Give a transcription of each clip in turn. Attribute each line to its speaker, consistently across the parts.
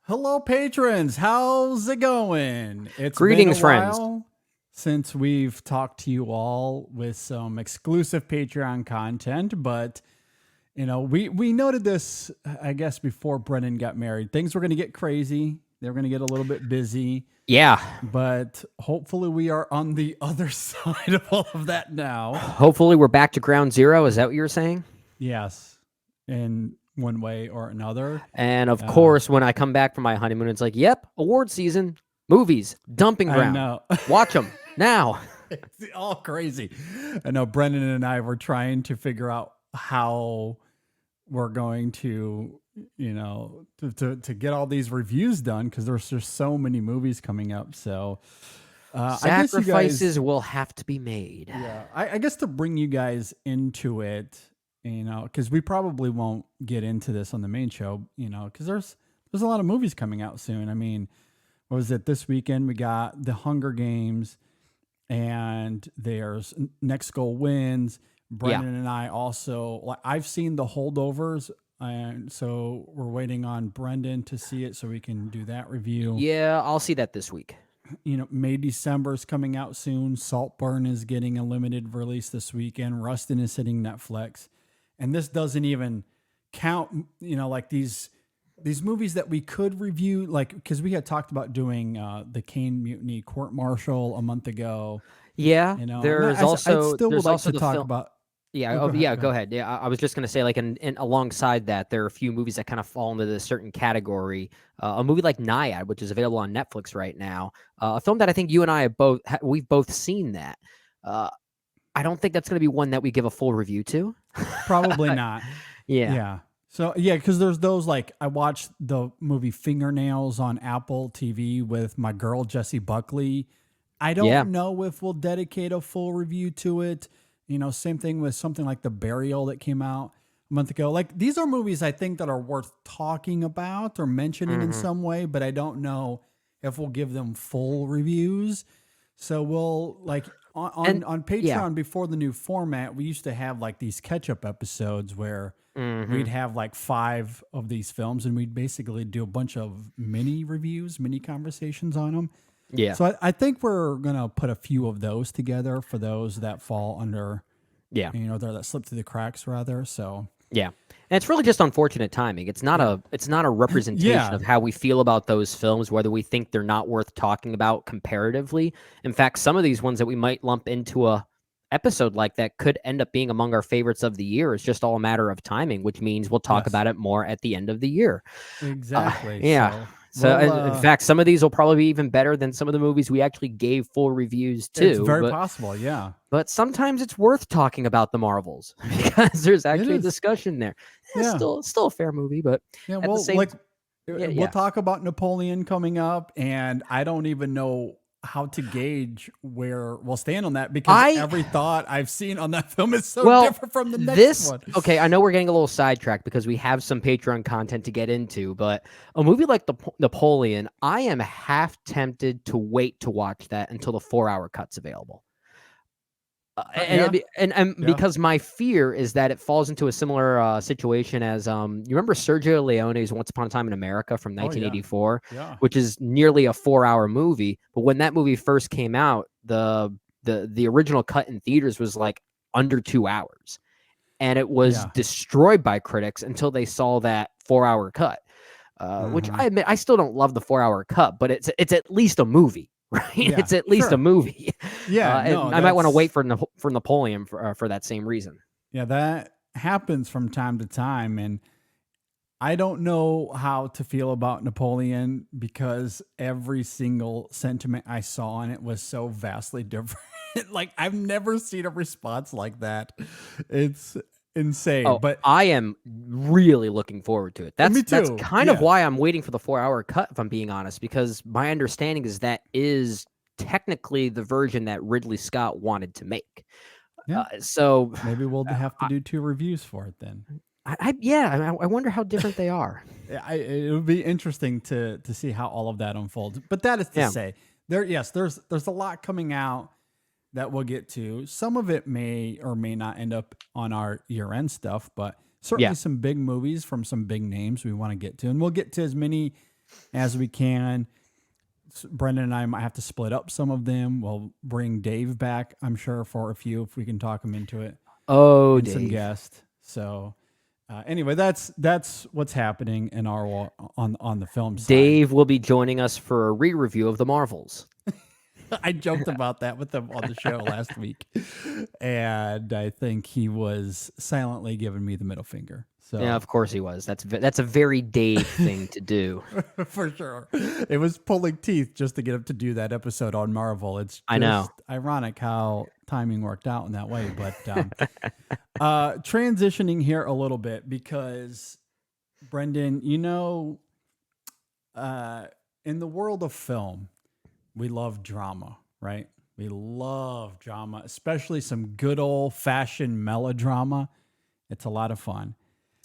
Speaker 1: Hello, patrons. How's it going? It's been a
Speaker 2: Greetings, friends.
Speaker 1: while since we've talked to you all with some exclusive Patreon content, but we noted this, I guess, before Brennan got married. Things were going to get crazy. They were going to get a little bit busy,
Speaker 2: Yeah,
Speaker 1: but hopefully we are on the other side of all of that now.
Speaker 2: hopefully we're back to ground zero. Is that what you're saying?
Speaker 1: Yes, in one way or another.
Speaker 2: And of
Speaker 1: Uh,
Speaker 2: course, when I come back from my honeymoon, it's like, yep, award season, movies, dumping
Speaker 1: I
Speaker 2: ground.
Speaker 1: know.
Speaker 2: Watch them now.
Speaker 1: It's all crazy. I know Brendan and I were trying to figure out how we're going to, to get all these reviews done because there's just so many movies coming up. So I guess you
Speaker 2: Sacrifices
Speaker 1: guys,
Speaker 2: will have to be made.
Speaker 1: yeah, I guess to bring you guys into it, because we probably won't get into this on the main show, because there's a lot of movies coming out soon. I mean, what was it this weekend? We got The Hunger Games and there's Next Goal Wins.
Speaker 2: Yeah.
Speaker 1: Brendan and I also, like, I've seen The Holdovers, and so we're waiting on Brendan to see it so we can do that review.
Speaker 2: Yeah, I'll see that this week.
Speaker 1: May December is coming out soon. Saltburn is getting a limited release this weekend. Rustin is hitting Netflix, and this doesn't even count. Like these movies that we could review, like because we had talked about doing the Kane Mutiny Court Martial a month ago.
Speaker 2: Yeah,
Speaker 1: And
Speaker 2: there's
Speaker 1: I
Speaker 2: also
Speaker 1: still would
Speaker 2: there's
Speaker 1: like
Speaker 2: also
Speaker 1: to
Speaker 2: the
Speaker 1: talk
Speaker 2: film.
Speaker 1: about.
Speaker 2: Yeah,
Speaker 1: Oh,
Speaker 2: go ahead. Yeah, I was just gonna say, like, and alongside that, there are a few movies that kind of fall into this certain category. A movie like Naiad, which is available on Netflix right now, a film that I think you and I have we've both seen that. I don't think that's gonna be one that we give a full review to.
Speaker 1: Probably not.
Speaker 2: Yeah,
Speaker 1: Yeah. So yeah, because there's those, like, I watched the movie Fingernails on Apple TV with my girl Jessie Buckley. I
Speaker 2: yeah,
Speaker 1: don't know if we'll dedicate a full review to it. Same thing with something like The Burial that came out a month ago. Like, these are movies I think that are worth talking about or mentioning in
Speaker 2: hmm
Speaker 1: some way, but I don't know if we'll give them full reviews. So we'll, like, on
Speaker 2: and
Speaker 1: on
Speaker 2: yeah,
Speaker 1: Patreon, before the new format, we used to have like these catch up episodes where we'd
Speaker 2: hmm
Speaker 1: have like 5 of these films and we'd basically do a bunch of mini reviews, mini conversations on them.
Speaker 2: yeah,
Speaker 1: So I think we're gonna put a few of those together for those that fall under,
Speaker 2: yeah.
Speaker 1: that slip through the cracks rather. So
Speaker 2: Yeah. And it's really just unfortunate timing.
Speaker 1: yeah,
Speaker 2: It's not a representation
Speaker 1: yeah,
Speaker 2: of how we feel about those films, whether we think they're not worth talking about comparatively. In fact, some of these ones that we might lump into a episode like that could end up being among our favorites of the year. It's just all a matter of timing, which means we'll talk
Speaker 1: yes,
Speaker 2: about it more at the end of the year.
Speaker 1: exactly.
Speaker 2: Yeah.
Speaker 1: So
Speaker 2: So
Speaker 1: well,
Speaker 2: in fact, some of these will probably be even better than some of the movies we actually gave full reviews
Speaker 1: it's
Speaker 2: to,
Speaker 1: very
Speaker 2: but
Speaker 1: possible. Yeah,
Speaker 2: sometimes it's worth talking about the Marvels because there's
Speaker 1: it
Speaker 2: actually a
Speaker 1: is.
Speaker 2: discussion there. It's
Speaker 1: Yeah.
Speaker 2: still a fair movie, but
Speaker 1: Yeah,
Speaker 2: at the
Speaker 1: well,
Speaker 2: same
Speaker 1: like,
Speaker 2: t- yeah,
Speaker 1: we'll
Speaker 2: yeah.
Speaker 1: talk about Napoleon coming up, and I don't even know how to gauge where we'll stand on that because
Speaker 2: I
Speaker 1: every thought I've seen on that film is so
Speaker 2: well,
Speaker 1: different from the next
Speaker 2: this
Speaker 1: one.
Speaker 2: okay, I know we're getting a little sidetracked because we have some Patreon content to get into, but a movie like the Napoleon, I am half tempted to wait to watch that until the 4-hour cut's available.
Speaker 1: Yeah,
Speaker 2: And
Speaker 1: yeah.
Speaker 2: because my fear is that it falls into a similar situation as you remember Sergio Leone's Once Upon a Time in America from
Speaker 1: Oh, yeah,
Speaker 2: 1984,
Speaker 1: yeah.
Speaker 2: which is nearly a 4-hour movie. But when that movie first came out, the original cut in theaters was like under 2 hours, and it was
Speaker 1: Yeah.
Speaker 2: destroyed by critics until they saw that 4-hour cut. Which
Speaker 1: Uh-huh.
Speaker 2: I admit I still don't love the 4-hour cut, but it's at least a movie. Right,
Speaker 1: Yeah,
Speaker 2: it's at least a
Speaker 1: sure.
Speaker 2: movie.
Speaker 1: Yeah, no,
Speaker 2: And I might want to
Speaker 1: that's
Speaker 2: wait for Napoleon for that same reason.
Speaker 1: yeah, that happens from time to time, and I don't know how to feel about Napoleon because every single sentiment I saw on it was so vastly different. Like, I've never seen a response like that. It's insane.
Speaker 2: Oh,
Speaker 1: But
Speaker 2: I am really looking forward to it.
Speaker 1: me
Speaker 2: That's
Speaker 1: too.
Speaker 2: kind of
Speaker 1: Yeah.
Speaker 2: why I'm waiting for the 4-hour cut, if I'm being honest, because my understanding is that is technically the version that Ridley Scott wanted to make.
Speaker 1: Yeah.
Speaker 2: So,
Speaker 1: Maybe we'll
Speaker 2: uh,
Speaker 1: have to do 2 reviews for it then.
Speaker 2: I wonder how different they are.
Speaker 1: Yeah, it would be interesting to see how all of that unfolds. But that is to
Speaker 2: Yeah,
Speaker 1: say, there's a lot coming out that we'll get to. Some of it may or may not end up on our year-end stuff, but
Speaker 2: yeah,
Speaker 1: certainly some big movies from some big names we want to get to, and we'll get to as many. as we can. Brendan and I might have to split up some of them. We'll bring Dave back, I'm sure, for a few if we can talk him into it.
Speaker 2: Oh,
Speaker 1: And some
Speaker 2: Dave.
Speaker 1: guests. So anyway, that's what's happening in our on the film side.
Speaker 2: Dave will be joining us for a re-review of the Marvels.
Speaker 1: I joked about that with him on the show last week, and I think he was silently giving me the middle finger. So
Speaker 2: Yeah, of course he was. That's a very Dave thing to do.
Speaker 1: for sure, it was pulling teeth just to get him to do that episode on Marvel. It's just
Speaker 2: I know.
Speaker 1: ironic how timing worked out in that way. But transitioning here a little bit because Brendan, in the world of film, we love drama, right? We love drama, especially some good old fashioned melodrama. It's a lot of fun.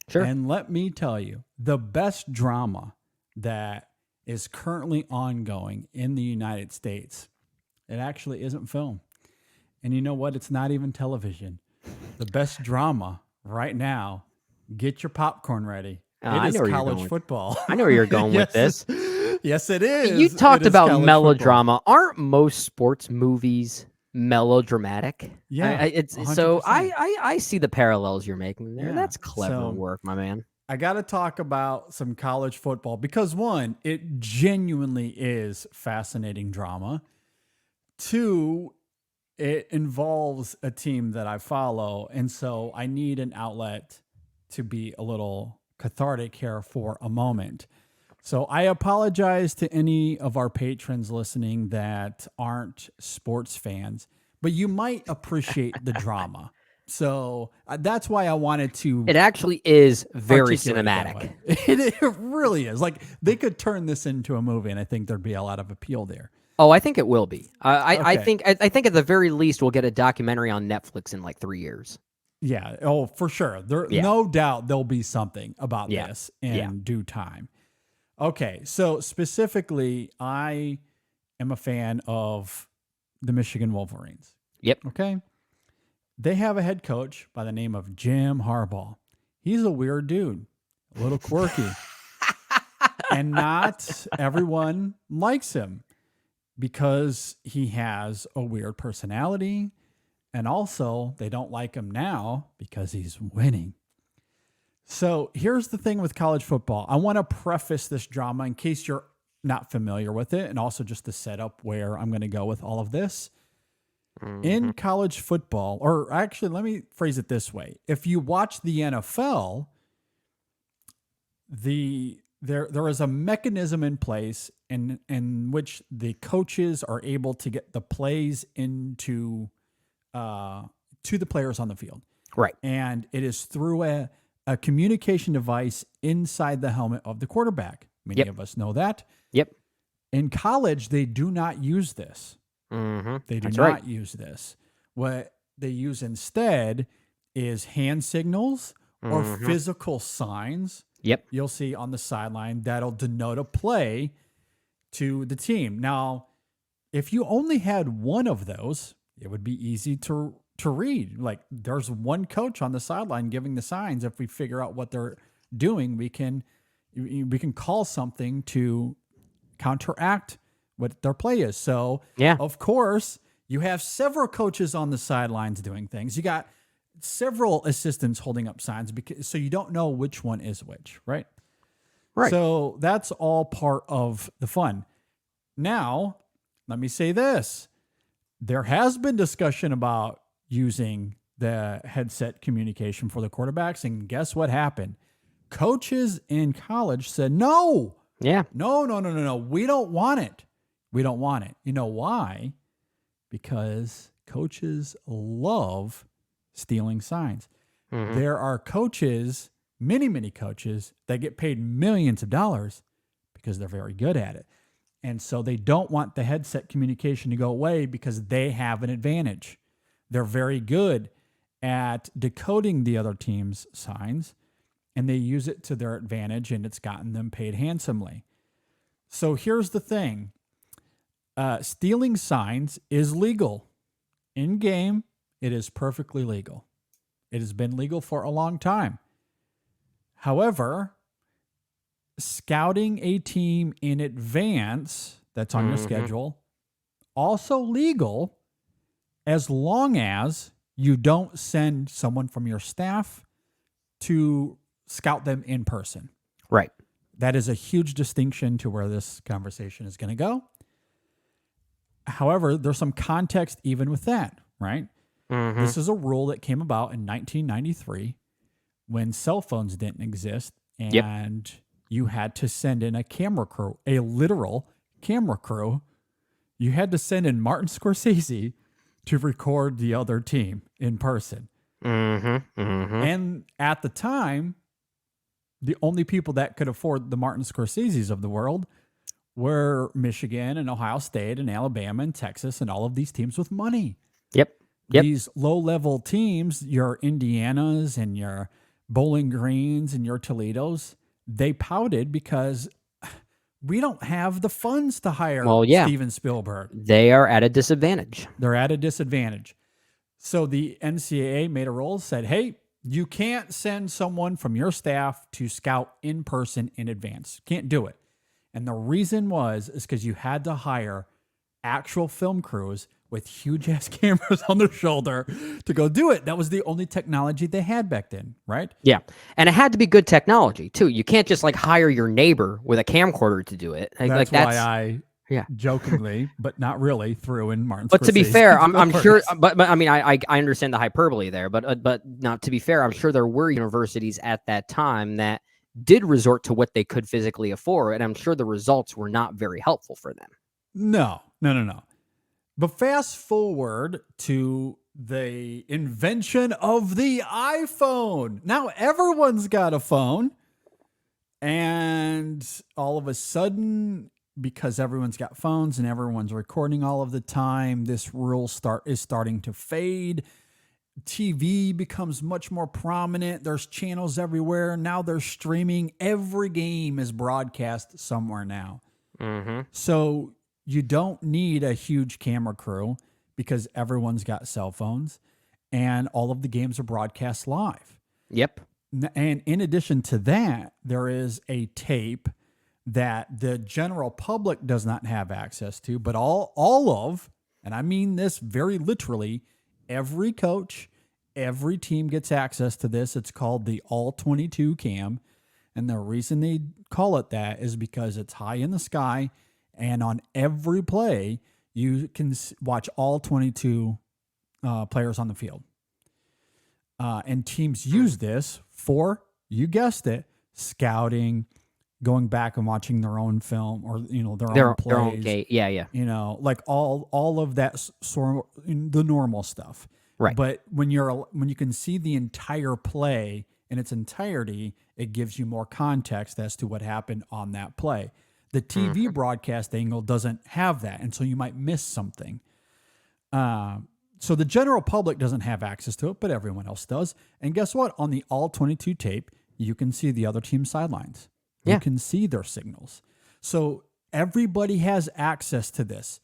Speaker 2: Sure.
Speaker 1: And let me tell you, the best drama that is currently ongoing in the United States, it actually isn't film. And you know what? It's not even television. The best drama right now, get your popcorn ready.
Speaker 2: I
Speaker 1: It is
Speaker 2: know where you're
Speaker 1: college
Speaker 2: going with-
Speaker 1: football.
Speaker 2: I know where you're going with
Speaker 1: Yes.
Speaker 2: this.
Speaker 1: Yes, it is.
Speaker 2: You talked
Speaker 1: It is
Speaker 2: about
Speaker 1: college
Speaker 2: melodrama. Aren't most sports movies melodramatic?
Speaker 1: Yeah,
Speaker 2: It's so I see the parallels you're making there.
Speaker 1: Yeah,
Speaker 2: That's clever
Speaker 1: so-
Speaker 2: work, my man.
Speaker 1: I got to talk about some college football because one, it genuinely is fascinating drama. Two, it involves a team that I follow. And so I need an outlet to be a little cathartic here for a moment. So I apologize to any of our patrons listening that aren't sports fans, but you might appreciate the drama. So that's why I wanted to.
Speaker 2: It actually is very
Speaker 1: articulate it that
Speaker 2: cinematic.
Speaker 1: way. It really is. Like they could turn this into a movie, and I think there'd be a lot of appeal there.
Speaker 2: Oh, I think it will be. I
Speaker 1: Okay.
Speaker 2: think at the very least we'll get a documentary on Netflix in like 3 years.
Speaker 1: Yeah. Oh, for sure. There,
Speaker 2: Yeah.
Speaker 1: no doubt, there'll be something about
Speaker 2: Yeah.
Speaker 1: this in
Speaker 2: Yeah.
Speaker 1: due time. Okay. So specifically, I am a fan of the Michigan Wolverines.
Speaker 2: Yep.
Speaker 1: Okay. They have a head coach by the name of Jim Harbaugh. He's a weird dude, a little quirky, and not everyone likes him because he has a weird personality. And also, they don't like him now because he's winning. So here's the thing with college football. I want to preface this drama in case you're not familiar with it, and also just to set up where I'm going to go with all of this. In college football, or actually, let me phrase it this way. If you watch the NFL, there is a mechanism in place in which the coaches are able to get the plays into to the players on the field.
Speaker 2: Right.
Speaker 1: And it is through a communication device inside the helmet of the quarterback. Many
Speaker 2: Yep.
Speaker 1: of us know that.
Speaker 2: Yep.
Speaker 1: In college, they do not use this.
Speaker 2: Mm-hmm.
Speaker 1: They do
Speaker 2: That's
Speaker 1: not
Speaker 2: right.
Speaker 1: use this. What they use instead is hand signals or
Speaker 2: Mhm.
Speaker 1: physical signs
Speaker 2: Yep.
Speaker 1: you'll see on the sideline that'll denote a play to the team. Now, if you only had one of those, it would be easy to read. Like there's one coach on the sideline giving the signs. If we figure out what they're doing, we can call something to counteract what their play is. So,
Speaker 2: Yeah.
Speaker 1: of course, you have several coaches on the sidelines doing things. You got several assistants holding up signs so you don't know which one is which, right?
Speaker 2: Right.
Speaker 1: So that's all part of the fun. Now, let me say this. There has been discussion about using the headset communication for the quarterbacks, and guess what happened? Coaches in college said, no,
Speaker 2: Yeah.
Speaker 1: no. We don't want it. We don't want it. You know why? Because coaches love stealing signs.
Speaker 2: Mhm.
Speaker 1: There are coaches, many coaches, that get paid millions of dollars because they're very good at it. And so they don't want the headset communication to go away because they have an advantage. They're very good at decoding the other team's signs, and they use it to their advantage, and it's gotten them paid handsomely. So here's the thing. Stealing signs is legal. In game, it is perfectly legal. It has been legal for a long time. However, scouting a team in advance that's on your
Speaker 2: Mhm.
Speaker 1: schedule also legal as long as you don't send someone from your staff to scout them in person.
Speaker 2: Right.
Speaker 1: That is a huge distinction to where this conversation is going to go. However, there's some context even with that, right?
Speaker 2: Mhm.
Speaker 1: This is a rule that came about in 1993 when cell phones didn't exist
Speaker 2: Yep.
Speaker 1: and you had to send in a camera crew, a literal camera crew. You had to send in Martin Scorsese to record the other team in person.
Speaker 2: Mhm. Mhm.
Speaker 1: And at the time, the only people that could afford the Martin Scorseses of the world were Michigan and Ohio State and Alabama and Texas and all of these teams with money.
Speaker 2: Yep. Yep.
Speaker 1: These low-level teams, your Indianas and your Bowling Greens and your Toledos, they pouted because we don't have the funds to hire
Speaker 2: Well, yeah.
Speaker 1: Steven Spielberg.
Speaker 2: They are at a disadvantage.
Speaker 1: They're at a disadvantage. So the NCAA made a rule, said, hey, you can't send someone from your staff to scout in person in advance. Can't do it. And the reason is because you had to hire actual film crews with huge ass cameras on their shoulder to go do it. That was the only technology they had back then, right?
Speaker 2: Yeah. And it had to be good technology too. You can't just like hire your neighbor with a camcorder to do it.
Speaker 1: That's why I
Speaker 2: yeah.
Speaker 1: jokingly, but not really, threw in Martin Scorsese.
Speaker 2: But to be fair, I'm sure.
Speaker 1: first.
Speaker 2: But I mean, I understand the hyperbole there. But not to be fair, I'm sure there were universities at that time that did resort to what they could physically afford, and I'm sure the results were not very helpful for them.
Speaker 1: No. But fast forward to the invention of the iPhone. Now everyone's got a phone. And all of a sudden, because everyone's got phones and everyone's recording all of the time, this rule is starting to fade. TV becomes much more prominent. There's channels everywhere. Now they're streaming. Every game is broadcast somewhere now.
Speaker 2: Mm-hmm.
Speaker 1: So you don't need a huge camera crew because everyone's got cell phones and all of the games are broadcast live.
Speaker 2: Yep.
Speaker 1: And in addition to that, there is a tape that the general public does not have access to, but all of, and I mean this very literally, every coach, every team gets access to this. It's called the All 22 cam. And the reason they call it that is because it's high in the sky. And on every play, you can watch all 22 players on the field. And teams use this for, you guessed it, scouting, going back and watching their own film or, their own plays.
Speaker 2: Their own game. Yeah.
Speaker 1: Like all of that sort of the normal stuff.
Speaker 2: Right.
Speaker 1: But when you can see the entire play in its entirety, it gives you more context as to what happened on that play. The TV broadcast angle doesn't have that, and so you might miss something. So the general public doesn't have access to it, but everyone else does. And guess what? On the All 22 tape, you can see the other team's sidelines.
Speaker 2: Yeah.
Speaker 1: You can see their signals. So everybody has access to this,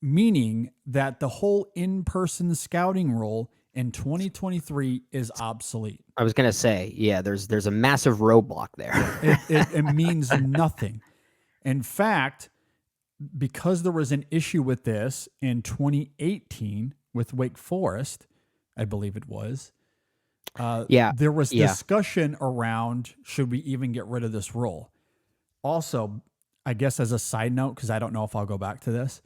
Speaker 1: meaning that the whole in-person scouting rule in 2023 is obsolete.
Speaker 2: I was gonna say, yeah. There's a massive roadblock there.
Speaker 1: It means nothing. In fact, because there was an issue with this in 2018 with Wake Forest, I believe it was. There was discussion around, should we even get rid of this rule? Also, I guess as a side note, because I don't know if I'll go back to this,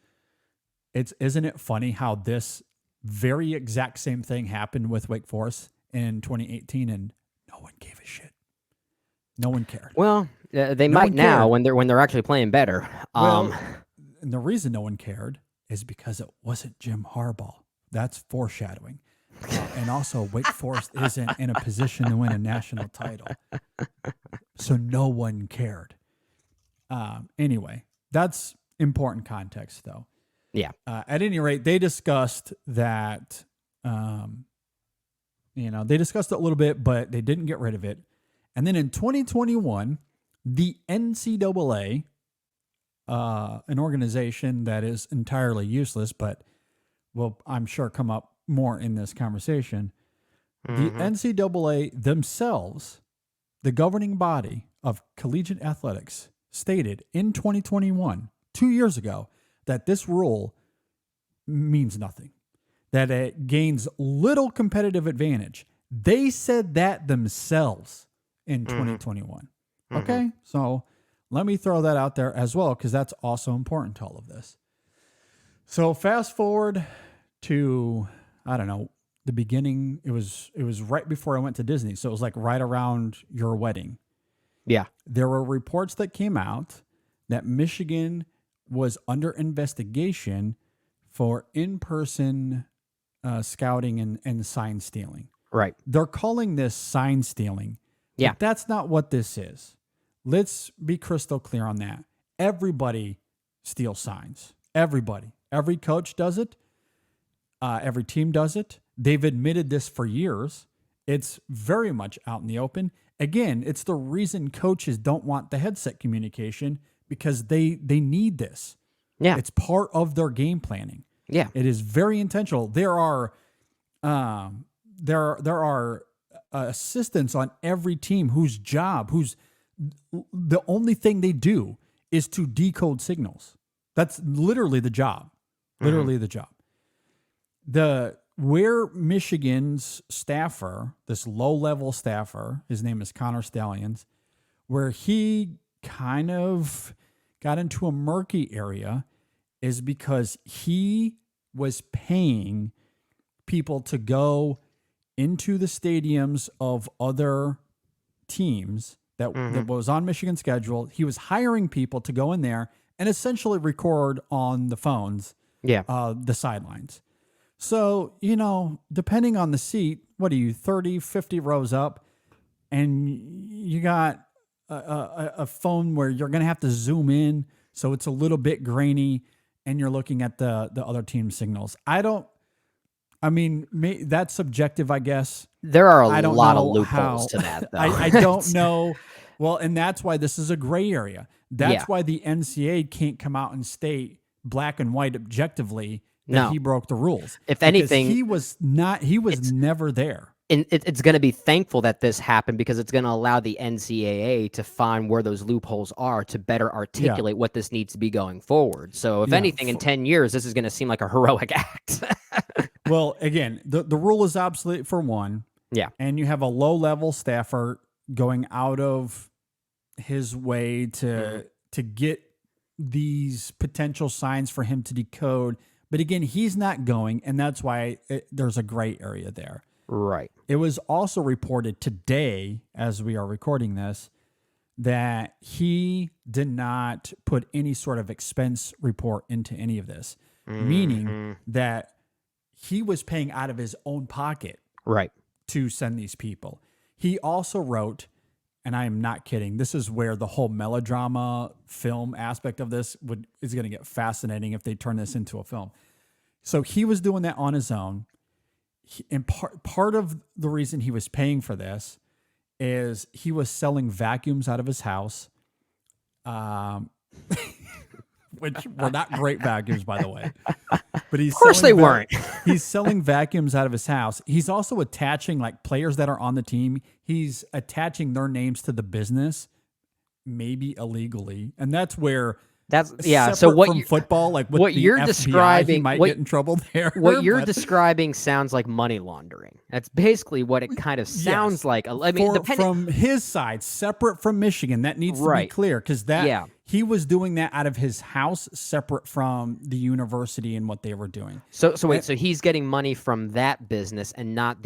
Speaker 1: isn't it funny how this very exact same thing happened with Wake Forest in 2018 and no one gave a shit. No one cared.
Speaker 2: Well, they might now when they're actually playing better.
Speaker 1: And the reason no one cared is because it wasn't Jim Harbaugh. That's foreshadowing. And also, Wake Forest isn't in a position to win a national title. So no one cared. Anyway, that's important context, though.
Speaker 2: Yeah.
Speaker 1: At any rate, they discussed that, they discussed it a little bit, but they didn't get rid of it. And then in 2021, the NCAA, an organization that is entirely useless, but will, I'm sure, come up more in this conversation. The NCAA themselves, the governing body of Collegiate Athletics stated in 2021, 2 years ago, that this rule means nothing, that it gains little competitive advantage. They said that themselves in 2021. Okay, so let me throw that out there as well, because that's also important to all of this. So fast forward to, I don't know, the beginning. It was right before I went to Disney, so it was like right around your wedding.
Speaker 2: Yeah.
Speaker 1: There were reports that came out that Michigan was under investigation for in-person scouting and sign stealing.
Speaker 2: Right.
Speaker 1: They're calling this sign stealing.
Speaker 2: Yeah.
Speaker 1: But that's not what this is. Let's be crystal clear on that. Everybody steals signs. Everybody. Every coach does it. Every team does it. They've admitted this for years. It's very much out in the open. Again, it's the reason coaches don't want the headset communication, because they need this.
Speaker 2: Yeah.
Speaker 1: It's part of their game planning.
Speaker 2: Yeah.
Speaker 1: It is very intentional. There are assistants on every team whose the only thing they do is to decode signals. That's literally the job. Literally the job. Where Michigan's staffer, this low-level staffer, his name is Connor Stallions, where he kind of got into a murky area is because he was paying people to go into the stadiums of other teams that was on Michigan's schedule. He was hiring people to go in there and essentially record on the phones the sidelines. So, depending on the seat, what are you, 30, 50 rows up, and you got a phone where you're going to have to zoom in, so it's a little bit grainy, and you're looking at the other team's signals. That's subjective, I guess.
Speaker 2: There are a lot of loopholes to that, though.
Speaker 1: I don't know. Well, and that's why this is a gray area. That's why the NCAA can't come out and state black and white objectively that he broke the rules.
Speaker 2: If anything,
Speaker 1: he was never there.
Speaker 2: And it's going to be thankful that this happened, because it's going to allow the NCAA to find where those loopholes are to better articulate what this needs to be going forward. So if anything, in 10 years, this is going to seem like a heroic act.
Speaker 1: Well, again, the rule is obsolete for one.
Speaker 2: Yeah.
Speaker 1: And you have a low-level staffer going out of his way to get these potential signs for him to decode. But again, he's not going, and that's why there's a gray area there.
Speaker 2: Right.
Speaker 1: It was also reported today, as we are recording this, that he did not put any sort of expense report into any of this, meaning that he was paying out of his own pocket to send these people. He also wrote, and I am not kidding, this is where the whole melodrama film aspect of this is going to get fascinating if they turn this into a film. So he was doing that on his own. And part of the reason he was paying for this is he was selling vacuums out of his house, which were not great vacuums, by the way. But
Speaker 2: of course they weren't.
Speaker 1: He's selling vacuums out of his house. He's also attaching like players that are on the team. He's attaching their names to the business, maybe illegally, and that's where.
Speaker 2: So what
Speaker 1: from football, like with
Speaker 2: what
Speaker 1: the
Speaker 2: you're
Speaker 1: FBI,
Speaker 2: describing,
Speaker 1: he might get in trouble there.
Speaker 2: What you're describing sounds like money laundering. That's basically what it kind of sounds like. I mean,
Speaker 1: from his side, separate from Michigan, that needs to be clear, because he was doing that out of his house, separate from the university and what they were doing.
Speaker 2: So he's getting money from that business and not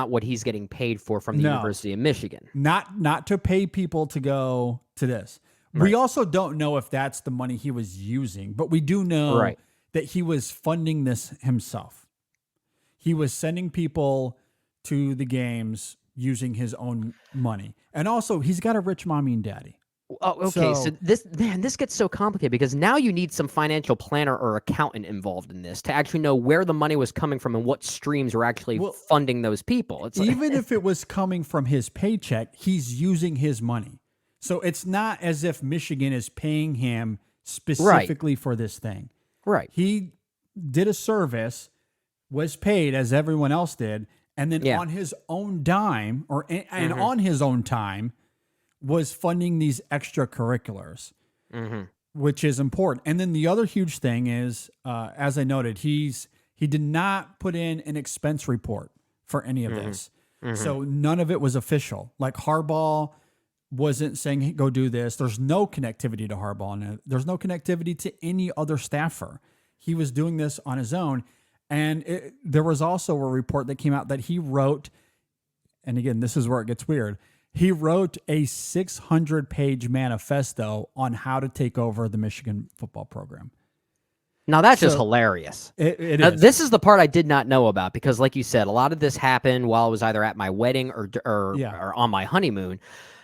Speaker 2: what he's getting paid from the University of Michigan.
Speaker 1: Not to pay people to go to this. Right. We also don't know if that's the money he was using, but we do know that he was funding this himself. He was sending people to the games using his own money. And also, he's got a rich mommy and daddy.
Speaker 2: Oh, okay. So this gets so complicated, because now you need some financial planner or accountant involved in this to actually know where the money was coming from and what streams were actually funding those people.
Speaker 1: Even if it was coming from his paycheck, he's using his money. So it's not as if Michigan is paying him specifically for this thing.
Speaker 2: Right.
Speaker 1: He did a service, was paid as everyone else did, and then on his own dime on his own time was funding these extracurriculars,
Speaker 2: Mm-hmm.
Speaker 1: which is important. And then the other huge thing is, as I noted, he did not put in an expense report for any of
Speaker 2: Mm-hmm.
Speaker 1: this.
Speaker 2: Mm-hmm.
Speaker 1: So none of it was official. Like Harbaugh wasn't saying, hey, go do this. There's no connectivity to Harbaugh. And there's no connectivity to any other staffer. He was doing this on his own. And there was also a report that came out that he wrote, and again, this is where it gets weird. He wrote a 600-page manifesto on how to take over the Michigan football program.
Speaker 2: Now that's just
Speaker 1: So,
Speaker 2: hilarious.
Speaker 1: It
Speaker 2: Now,
Speaker 1: is.
Speaker 2: this is the part I did not know about because, like you said, a lot of this happened while I was either at my wedding
Speaker 1: Yeah.
Speaker 2: or on my honeymoon.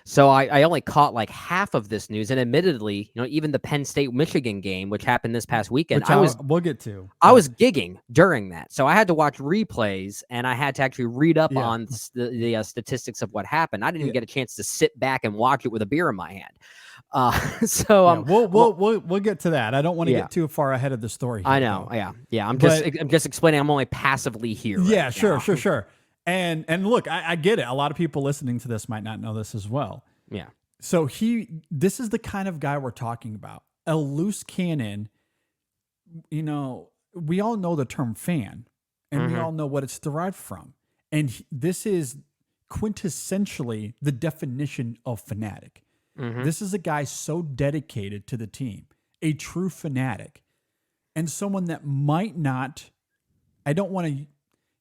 Speaker 2: So I only caught like half of this news. And admittedly, even the Penn State Michigan game, which happened this past weekend,
Speaker 1: Which we'll get to.
Speaker 2: I was gigging during that, so I had to watch replays and I had to actually read up
Speaker 1: Yeah.
Speaker 2: on the statistics of what happened. I didn't even
Speaker 1: Yeah.
Speaker 2: get a chance to sit back and watch it with a beer in my hand. So
Speaker 1: Yeah, we'll get to that. I don't want to
Speaker 2: Yeah.
Speaker 1: get too far ahead of the story here,
Speaker 2: I know,
Speaker 1: though.
Speaker 2: yeah. I'm
Speaker 1: But-
Speaker 2: just explaining. I'm only passively here.
Speaker 1: Yeah,
Speaker 2: right
Speaker 1: sure,
Speaker 2: now.
Speaker 1: sure. And look, I get it. A lot of people listening to this might not know this as well.
Speaker 2: Yeah,
Speaker 1: So this is the kind of guy we're talking about. A loose cannon. We all know the term fan, and we
Speaker 2: Mhm.
Speaker 1: all know what it's derived from. And this is quintessentially the definition of fanatic.
Speaker 2: Mhm.
Speaker 1: This is a guy so dedicated to the team, a true fanatic, and someone that might not. I don't want to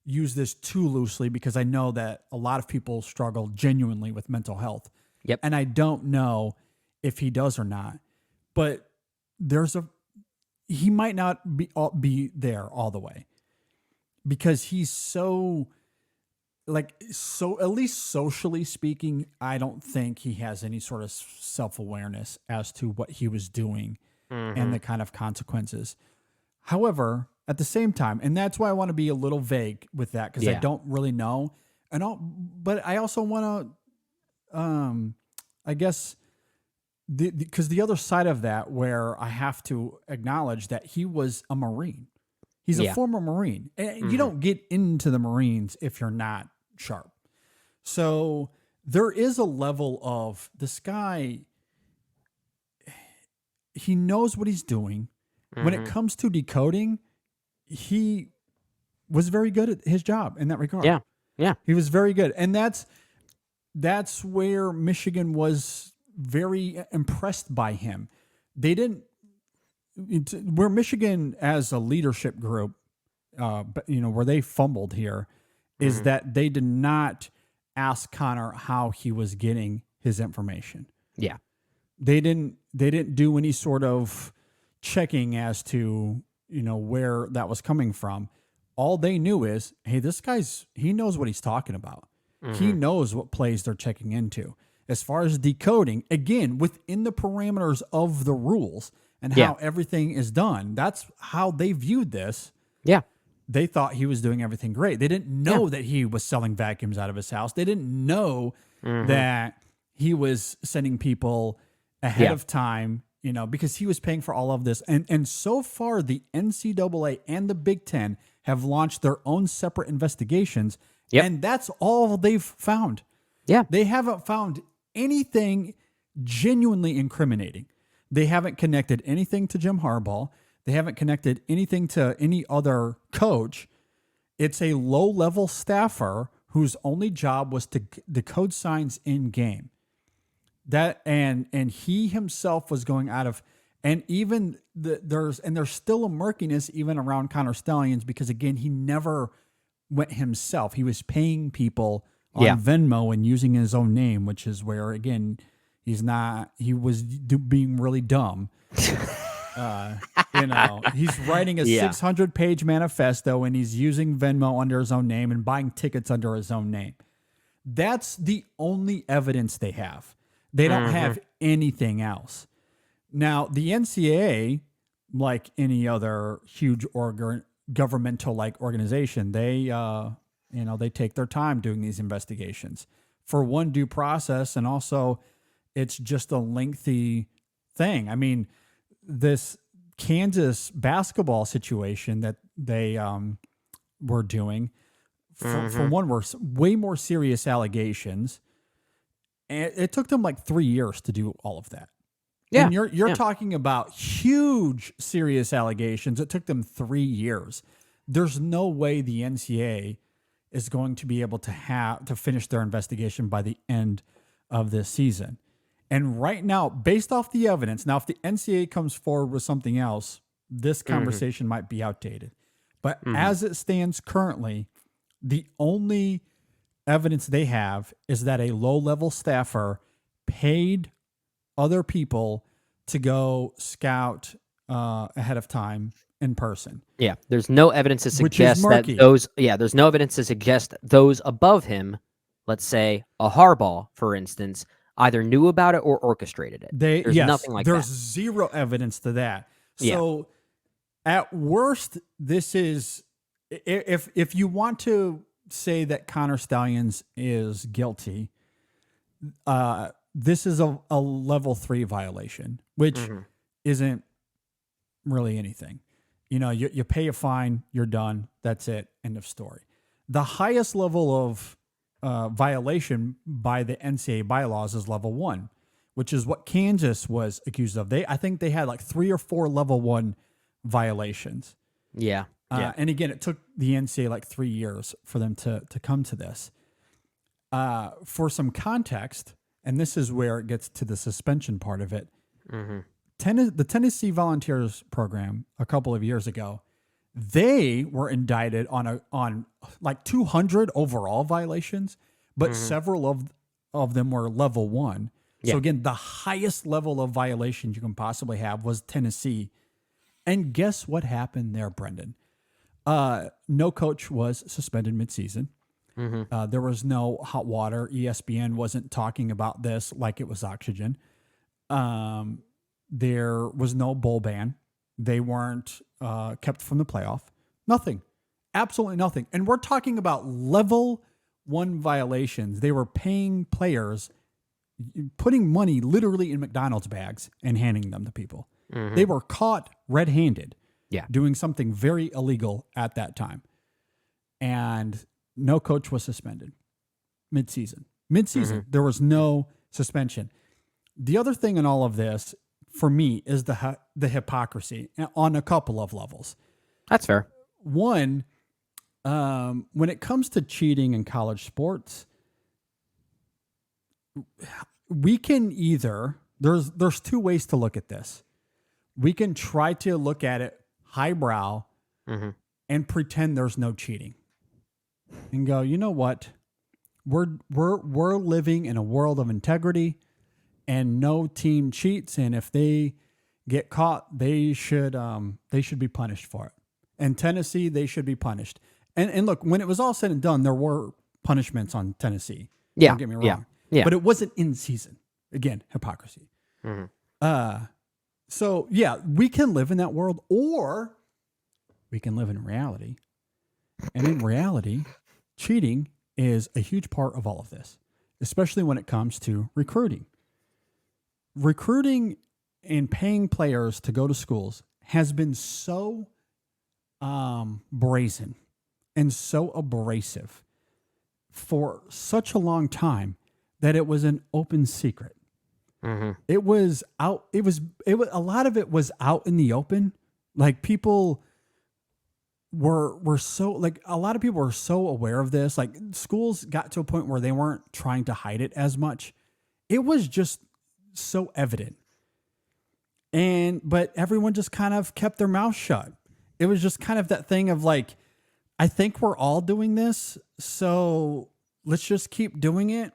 Speaker 1: use this too loosely because I know that a lot of people struggle genuinely with mental health.
Speaker 2: Yep.
Speaker 1: And I don't know if he does or not, but he might not be there all the way because he's so at least socially speaking, I don't think he has any sort of self-awareness as to what he was doing and the kind of consequences. However, at the same time, and that's why I want to be a little vague with that because I
Speaker 2: Yeah.
Speaker 1: don't really know. But I also want to, I guess, because the other side of that, where I have to acknowledge that he was a Marine. He's a
Speaker 2: Yeah.
Speaker 1: former Marine. And you don't get into the Marines if you're not sharp. So there is a level of this guy. He knows what he's doing. When it comes to decoding, he was very good at his job in that regard.
Speaker 2: Yeah. Yeah.
Speaker 1: He was very good. And that's where Michigan was very impressed by him. They didn't, where Michigan as a leadership group, where they fumbled here, is that they did not ask Connor how he was getting his information.
Speaker 2: Yeah.
Speaker 1: They didn't do any sort of checking as to, where that was coming from. All they knew is, hey, this he knows what he's talking about. He knows what plays they're checking into. As far as decoding, again, within the parameters of the rules and how everything is done, that's how they viewed this.
Speaker 2: Yeah.
Speaker 1: They thought he was doing everything great. They didn't know that he was selling vacuums out of his house. They didn't know that he was sending people ahead of time, because he was paying for all of this. And so far, the NCAA and the Big Ten have launched their own separate investigations.
Speaker 2: Yep.
Speaker 1: And that's all they've found.
Speaker 2: Yeah.
Speaker 1: They haven't found anything genuinely incriminating. They haven't connected anything to Jim Harbaugh. They haven't connected anything to any other coach. It's a low-level staffer whose only job was to decode signs in game. That and he himself was going out of, and even there's still a murkiness even around Connor Stalions because again he never went himself. He was paying people on Venmo and using his own name, which is where again he was being really dumb. He's writing a 600-page manifesto and he's using Venmo under his own name and buying tickets under his own name. That's the only evidence they have. They don't have anything else. Now, the NCAA, like any other huge governmental-like organization, they take their time doing these investigations for one, due process, and also it's just a lengthy thing. I mean, this Kansas basketball situation that they were doing, for one, were way more serious allegations. And it took them like 3 years to do all of that.
Speaker 2: Yeah.
Speaker 1: And you're
Speaker 2: yeah.
Speaker 1: talking about huge, serious allegations. It took them 3 years. There's no way the NCAA is going to be able to finish their investigation by the end of this season. And right now, based off the evidence, now if the NCAA comes forward with something else, this conversation might be outdated. But as it stands currently, the only evidence they have is that a low-level staffer paid other people to go scout ahead of time in person.
Speaker 2: Yeah, there's no evidence to
Speaker 1: Which is
Speaker 2: suggest that
Speaker 1: murky.
Speaker 2: those. Yeah, there's no evidence to suggest those above him, let's say a Harbaugh, for instance, either knew about it or orchestrated it. There's nothing like
Speaker 1: there's
Speaker 2: that.
Speaker 1: zero evidence to that.
Speaker 2: Yeah.
Speaker 1: So at worst, this is if you want to say that Connor Stallions is guilty, this is a level 3 violation, which isn't really anything. You know, you pay a fine, you're done. That's it. End of story. The highest level of violation by the NCAA bylaws is level 1, which is what Kansas was accused of. I think they had like 3 or 4 level 1 violations.
Speaker 2: Yeah.
Speaker 1: And again, it took the NCAA like 3 years for them to come to this. For some context, and this is where it gets to the suspension part of it. The Tennessee Volunteers program a couple of years ago, they were indicted on like 200 overall violations, but several of them were level 1.
Speaker 2: Yeah.
Speaker 1: So again, the highest level of violations you can possibly have was Tennessee. And guess what happened there, Brendan? No coach was suspended midseason. There was no hot water. ESPN wasn't talking about this like it was oxygen. There was no bowl ban. They weren't kept from the playoff. Nothing. Absolutely nothing. And we're talking about level 1 violations. They were paying players, putting money literally in McDonald's bags and handing them to people. They were caught red-handed doing something very illegal at that time. And no coach was suspended midseason. There was no suspension. The other thing in all of this, for me, is the hypocrisy on a couple of levels.
Speaker 2: That's fair.
Speaker 1: One, when it comes to cheating in college sports, we can either, there's 2 ways to look at this. We can try to look at it highbrow and pretend there's no cheating and go, you know what? We're living in a world of integrity and no team cheats. And if they get caught, they should be punished for it. And Tennessee, they should be punished. And look, when it was all said and done, there were punishments on Tennessee.
Speaker 2: Yeah.
Speaker 1: Don't get me wrong.
Speaker 2: Yeah.
Speaker 1: But it wasn't in season. Again, hypocrisy. So yeah, we can live in that world, or we can live in reality. And in reality, cheating is a huge part of all of this, especially when it comes to recruiting. Recruiting and paying players to go to schools has been so brazen and so abrasive for such a long time that it was an open secret. It was out. It was a lot of it was out in the open. Like people were so, like a lot of people were so aware of this. Like schools got to a point where they weren't trying to hide it as much. It was just so evident. But everyone just kind of kept their mouth shut. It was just kind of that thing of like, I think we're all doing this, so let's just keep doing it.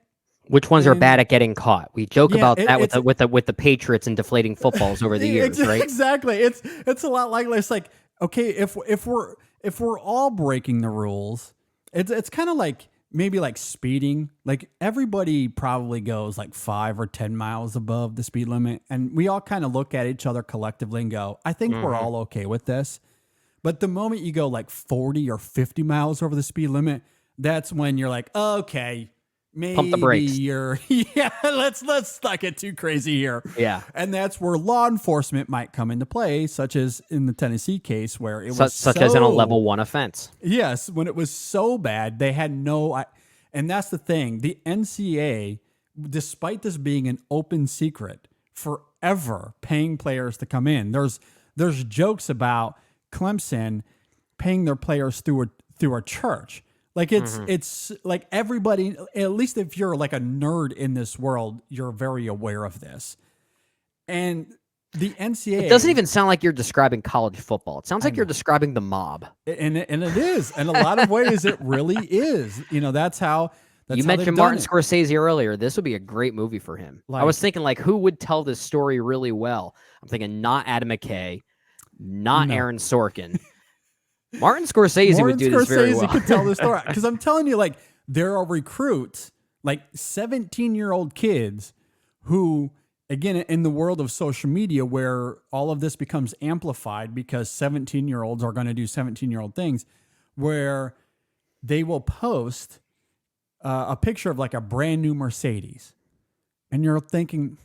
Speaker 2: Which ones are bad at getting caught? We joke about that with the Patriots and deflating footballs over the years, right?
Speaker 1: Exactly. It's a lot like it's like, okay, if we're all breaking the rules, it's kind of like maybe like speeding. Like everybody probably goes like 5 or 10 miles above the speed limit, and we all kind of look at each other collectively and go, I think we're all okay with this. But the moment you go like 40 or 50 miles over the speed limit, that's when you're like, okay, maybe
Speaker 2: pump the brakes.
Speaker 1: Let's not get too crazy here.
Speaker 2: Yeah.
Speaker 1: And that's where law enforcement might come into play, such as in the Tennessee case where it was
Speaker 2: such as in a level 1 offense.
Speaker 1: Yes, when it was so bad, they had no, and that's the thing. The NCAA despite this being an open secret, forever paying players to come in. There's jokes about Clemson paying their players through a church. Like it's like everybody, at least if you're like a nerd in this world, you're very aware of this. And the NCAA,
Speaker 2: It doesn't even sound like you're describing college football. It sounds like you're describing the mob.
Speaker 1: and it is, in a lot of ways, it really is. You know, that's how. That's
Speaker 2: You
Speaker 1: how they've
Speaker 2: mentioned
Speaker 1: done
Speaker 2: Martin
Speaker 1: it.
Speaker 2: Scorsese earlier. This would be a great movie for him. I was thinking, like, who would tell this story really well? I'm thinking not Adam McKay, not
Speaker 1: No.
Speaker 2: Aaron Sorkin. Martin Scorsese would do this very well.
Speaker 1: Could tell this story, because I'm telling you, like, there are recruits, like 17-year-old kids who, again, in the world of social media where all of this becomes amplified because 17-year-olds are going to do 17-year-old things, where they will post a picture of like a brand new Mercedes. And you're thinking,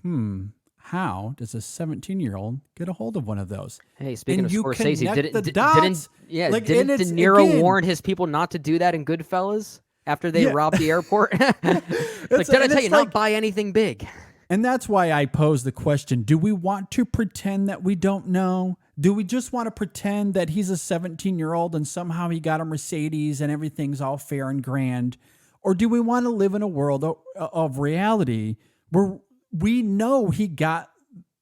Speaker 1: how does a 17-year-old get a hold of one of those?
Speaker 2: Hey, speaking
Speaker 1: And
Speaker 2: of
Speaker 1: you
Speaker 2: Scorsese,
Speaker 1: connect the
Speaker 2: didn't
Speaker 1: dots,
Speaker 2: yeah,
Speaker 1: like,
Speaker 2: didn't
Speaker 1: and
Speaker 2: De
Speaker 1: it's,
Speaker 2: Niro
Speaker 1: again,
Speaker 2: warn his people not to do that in Goodfellas after they
Speaker 1: Yeah.
Speaker 2: robbed the airport? Like, did I
Speaker 1: and
Speaker 2: tell
Speaker 1: it's
Speaker 2: you
Speaker 1: like-
Speaker 2: not buy anything big?
Speaker 1: And that's why I pose the question, do we want to pretend that we don't know? Do we just want to pretend that he's a 17-year-old and somehow he got a Mercedes and everything's all fair and grand? Or do we want to live in a world of reality where we know he got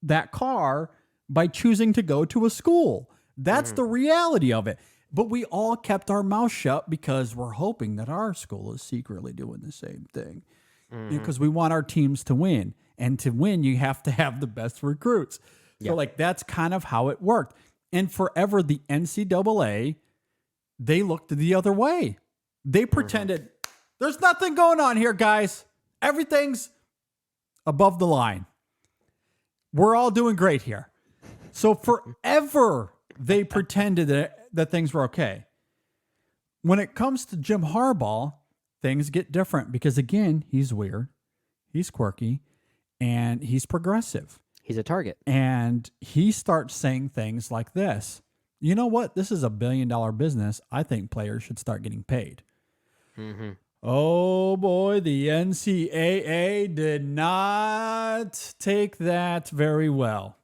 Speaker 1: that car by choosing to go to a school? That's the reality of it. But we all kept our mouth shut because we're hoping that our school is secretly doing the same thing. Because we want our teams to win. And to win, you have to have the best recruits. So, like, that's kind of how it worked. And forever, the NCAA, they looked the other way. They pretended, there's nothing going on here, guys. Everything's above the line. We're all doing great here. So forever, they pretended that things were okay. When it comes to Jim Harbaugh, things get different because, again, he's weird, he's quirky, and he's progressive.
Speaker 2: He's a target.
Speaker 1: And he starts saying things like this. You know what? This is $1 billion business. I think players should start getting paid. Oh boy, the NCAA did not take that very well.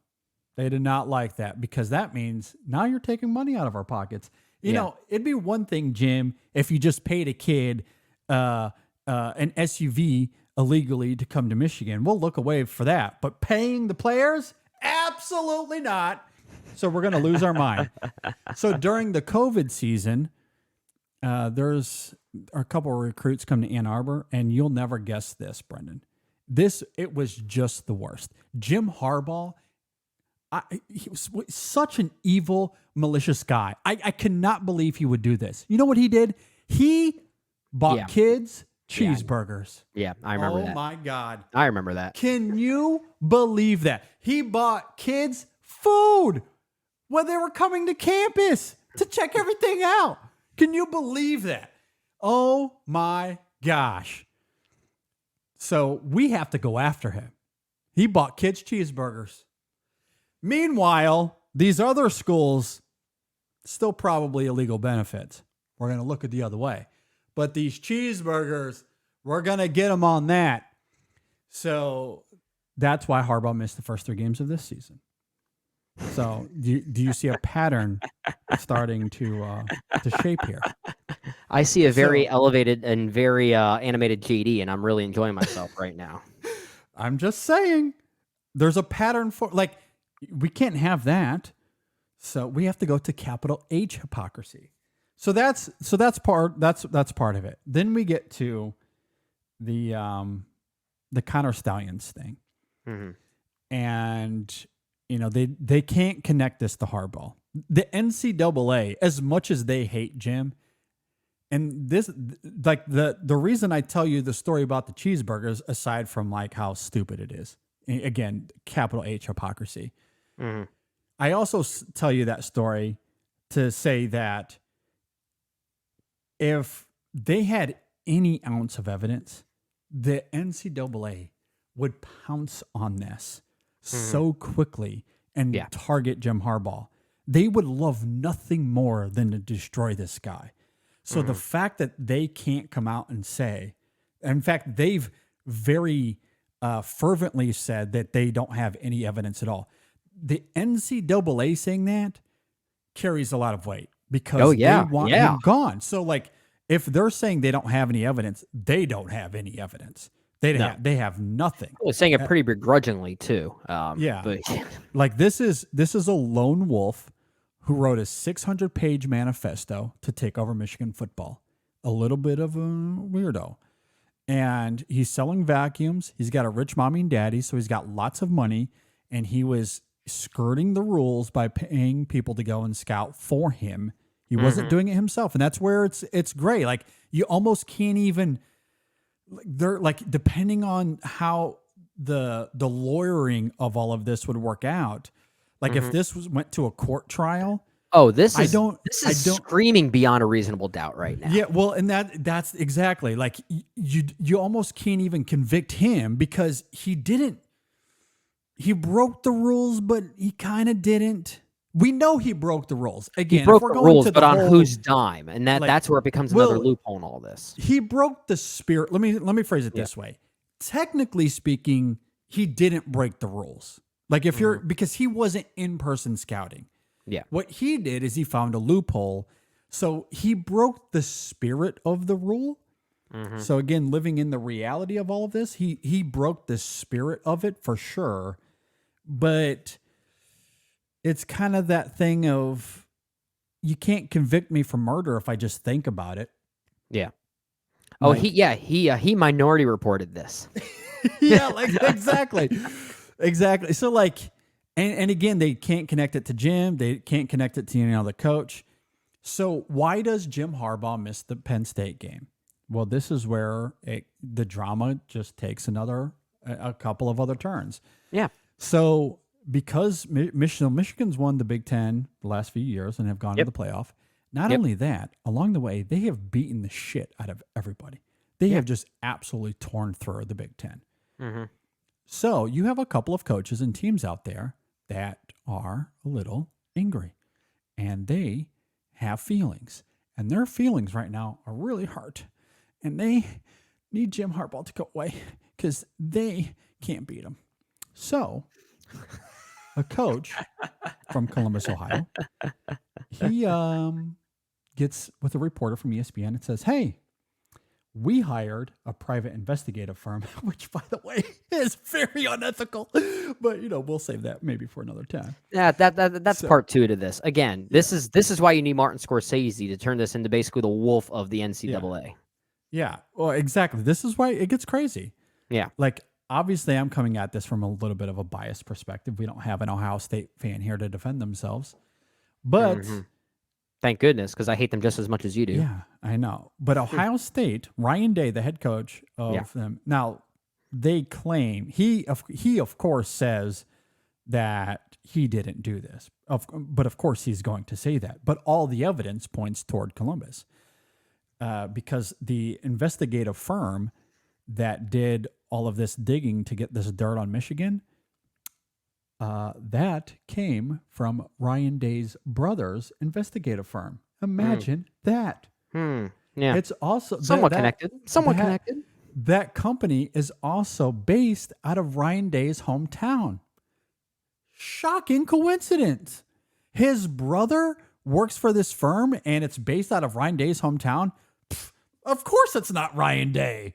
Speaker 1: They did not like that because that means now you're taking money out of our pockets. You know, it'd be one thing, Jim, if you just paid a kid an SUV illegally to come to Michigan. We'll look away for that. But paying the players? Absolutely not. So we're going to lose our mind. So during the COVID season, there's a couple of recruits come to Ann Arbor, and you'll never guess this, Brendan. It was just the worst. Jim Harbaugh, he was such an evil, malicious guy. I cannot believe he would do this. You know what he did? He bought kids cheeseburgers.
Speaker 2: Yeah, I remember that.
Speaker 1: Oh my God.
Speaker 2: I remember that.
Speaker 1: Can you believe that? He bought kids food when they were coming to campus to check everything out. Can you believe that? Oh my gosh. So we have to go after him. He bought kids cheeseburgers. Meanwhile, these other schools still probably illegal benefits. We're going to look at the other way. But these cheeseburgers, we're going to get them on that. So that's why Harbaugh missed the first 3 games of this season. So do you see a pattern starting to shape here?
Speaker 2: I see a very elevated and very animated JD, and I'm really enjoying myself right now.
Speaker 1: I'm just saying there's a pattern for, like, we can't have that. So we have to go to capital H hypocrisy. So that's part of it. Then we get to the Connor Stallions thing. And you know, they can't connect this to Harbaugh. The NCAA, as much as they hate Jim, and this, like, the reason I tell you the story about the cheeseburgers, aside from like how stupid it is, again, capital H hypocrisy. I also tell you that story to say that if they had any ounce of evidence, the NCAA would pounce on this so quickly and target Jim Harbaugh. They would love nothing more than to destroy this guy. So the fact that they can't come out and say, in fact, they've very fervently said that they don't have any evidence at all. The NCAA saying that carries a lot of weight because
Speaker 2: Oh,
Speaker 1: they
Speaker 2: yeah.
Speaker 1: want
Speaker 2: Yeah.
Speaker 1: him gone. So, like, if they're saying they don't have any evidence, they don't have any evidence.
Speaker 2: No.
Speaker 1: They have nothing.
Speaker 2: I was saying it pretty begrudgingly too.
Speaker 1: Yeah.
Speaker 2: But
Speaker 1: Like this is a lone wolf who wrote a 600-page manifesto to take over Michigan football. A little bit of a weirdo. And he's selling vacuums. He's got a rich mommy and daddy, so he's got lots of money. And he was skirting the rules by paying people to go and scout for him. He wasn't doing it himself. And that's where it's great. Like you almost can't even, they're like, depending on how the lawyering of all of this would work out. Like if this went to a court trial.
Speaker 2: oh, this is
Speaker 1: don't
Speaker 2: screaming beyond a reasonable doubt right now.
Speaker 1: Yeah, well, and that's exactly like you almost can't even convict him because he broke the rules, but he kind of didn't. We know he broke the rules. Again,
Speaker 2: He broke
Speaker 1: if we're
Speaker 2: the
Speaker 1: going
Speaker 2: rules,
Speaker 1: to
Speaker 2: but
Speaker 1: the
Speaker 2: on
Speaker 1: whole-
Speaker 2: whose dime? And that's where it becomes another
Speaker 1: well,
Speaker 2: loophole in all this.
Speaker 1: He broke the spirit. Let me phrase it this way. Technically speaking, he didn't break the rules. Like if you're because he wasn't in-person scouting.
Speaker 2: Yeah.
Speaker 1: What he did is he found a loophole. So he broke the spirit of the rule. So again, living in the reality of all of this, he broke the spirit of it for sure. But it's kind of that thing of you can't convict me for murder if I just think about it.
Speaker 2: Yeah. Oh,
Speaker 1: Like-
Speaker 2: he minority reported this.
Speaker 1: Yeah, like exactly. Exactly. So like and again, they can't connect it to Jim. They can't connect it to any other coach. So why does Jim Harbaugh miss the Penn State game? Well, this is where the drama just takes a couple of other turns.
Speaker 2: Yeah.
Speaker 1: So because Michigan's won the Big Ten the last few years and have gone to the playoff, not only that, along the way, they have beaten the shit out of everybody. They have just absolutely torn through the Big Ten. So you have a couple of coaches and teams out there that are a little angry and they have feelings, and their feelings right now are really hurt, and they need Jim Harbaugh to go away because they can't beat him. So a coach from Columbus, Ohio, he gets with a reporter from ESPN and says, "Hey, we hired a private investigative firm," which, by the way, is very unethical. But we'll save that maybe for another time.
Speaker 2: Yeah, that's part two to this. Again, this is why you need Martin Scorsese to turn this into basically the wolf of the NCAA.
Speaker 1: Yeah, well, exactly. This is why it gets crazy.
Speaker 2: Yeah.
Speaker 1: Like, obviously, I'm coming at this from a little bit of a biased perspective. We don't have an Ohio State fan here to defend themselves, but.
Speaker 2: Thank goodness, because I hate them just as much as you do.
Speaker 1: Yeah, I know. But Ohio State, Ryan Day, the head coach of them, now they claim he of course says that he didn't do this. But of course he's going to say that. But all the evidence points toward Columbus because the investigative firm that did all of this digging to get this dirt on Michigan, that came from Ryan Day's brother's investigative firm. Imagine that.
Speaker 2: Yeah.
Speaker 1: It's also
Speaker 2: somewhat connected. Somewhat
Speaker 1: that-
Speaker 2: connected.
Speaker 1: That company is also based out of Ryan Day's hometown. Shocking coincidence. His brother works for this firm and it's based out of Ryan Day's hometown. Pff, of course it's not Ryan Day.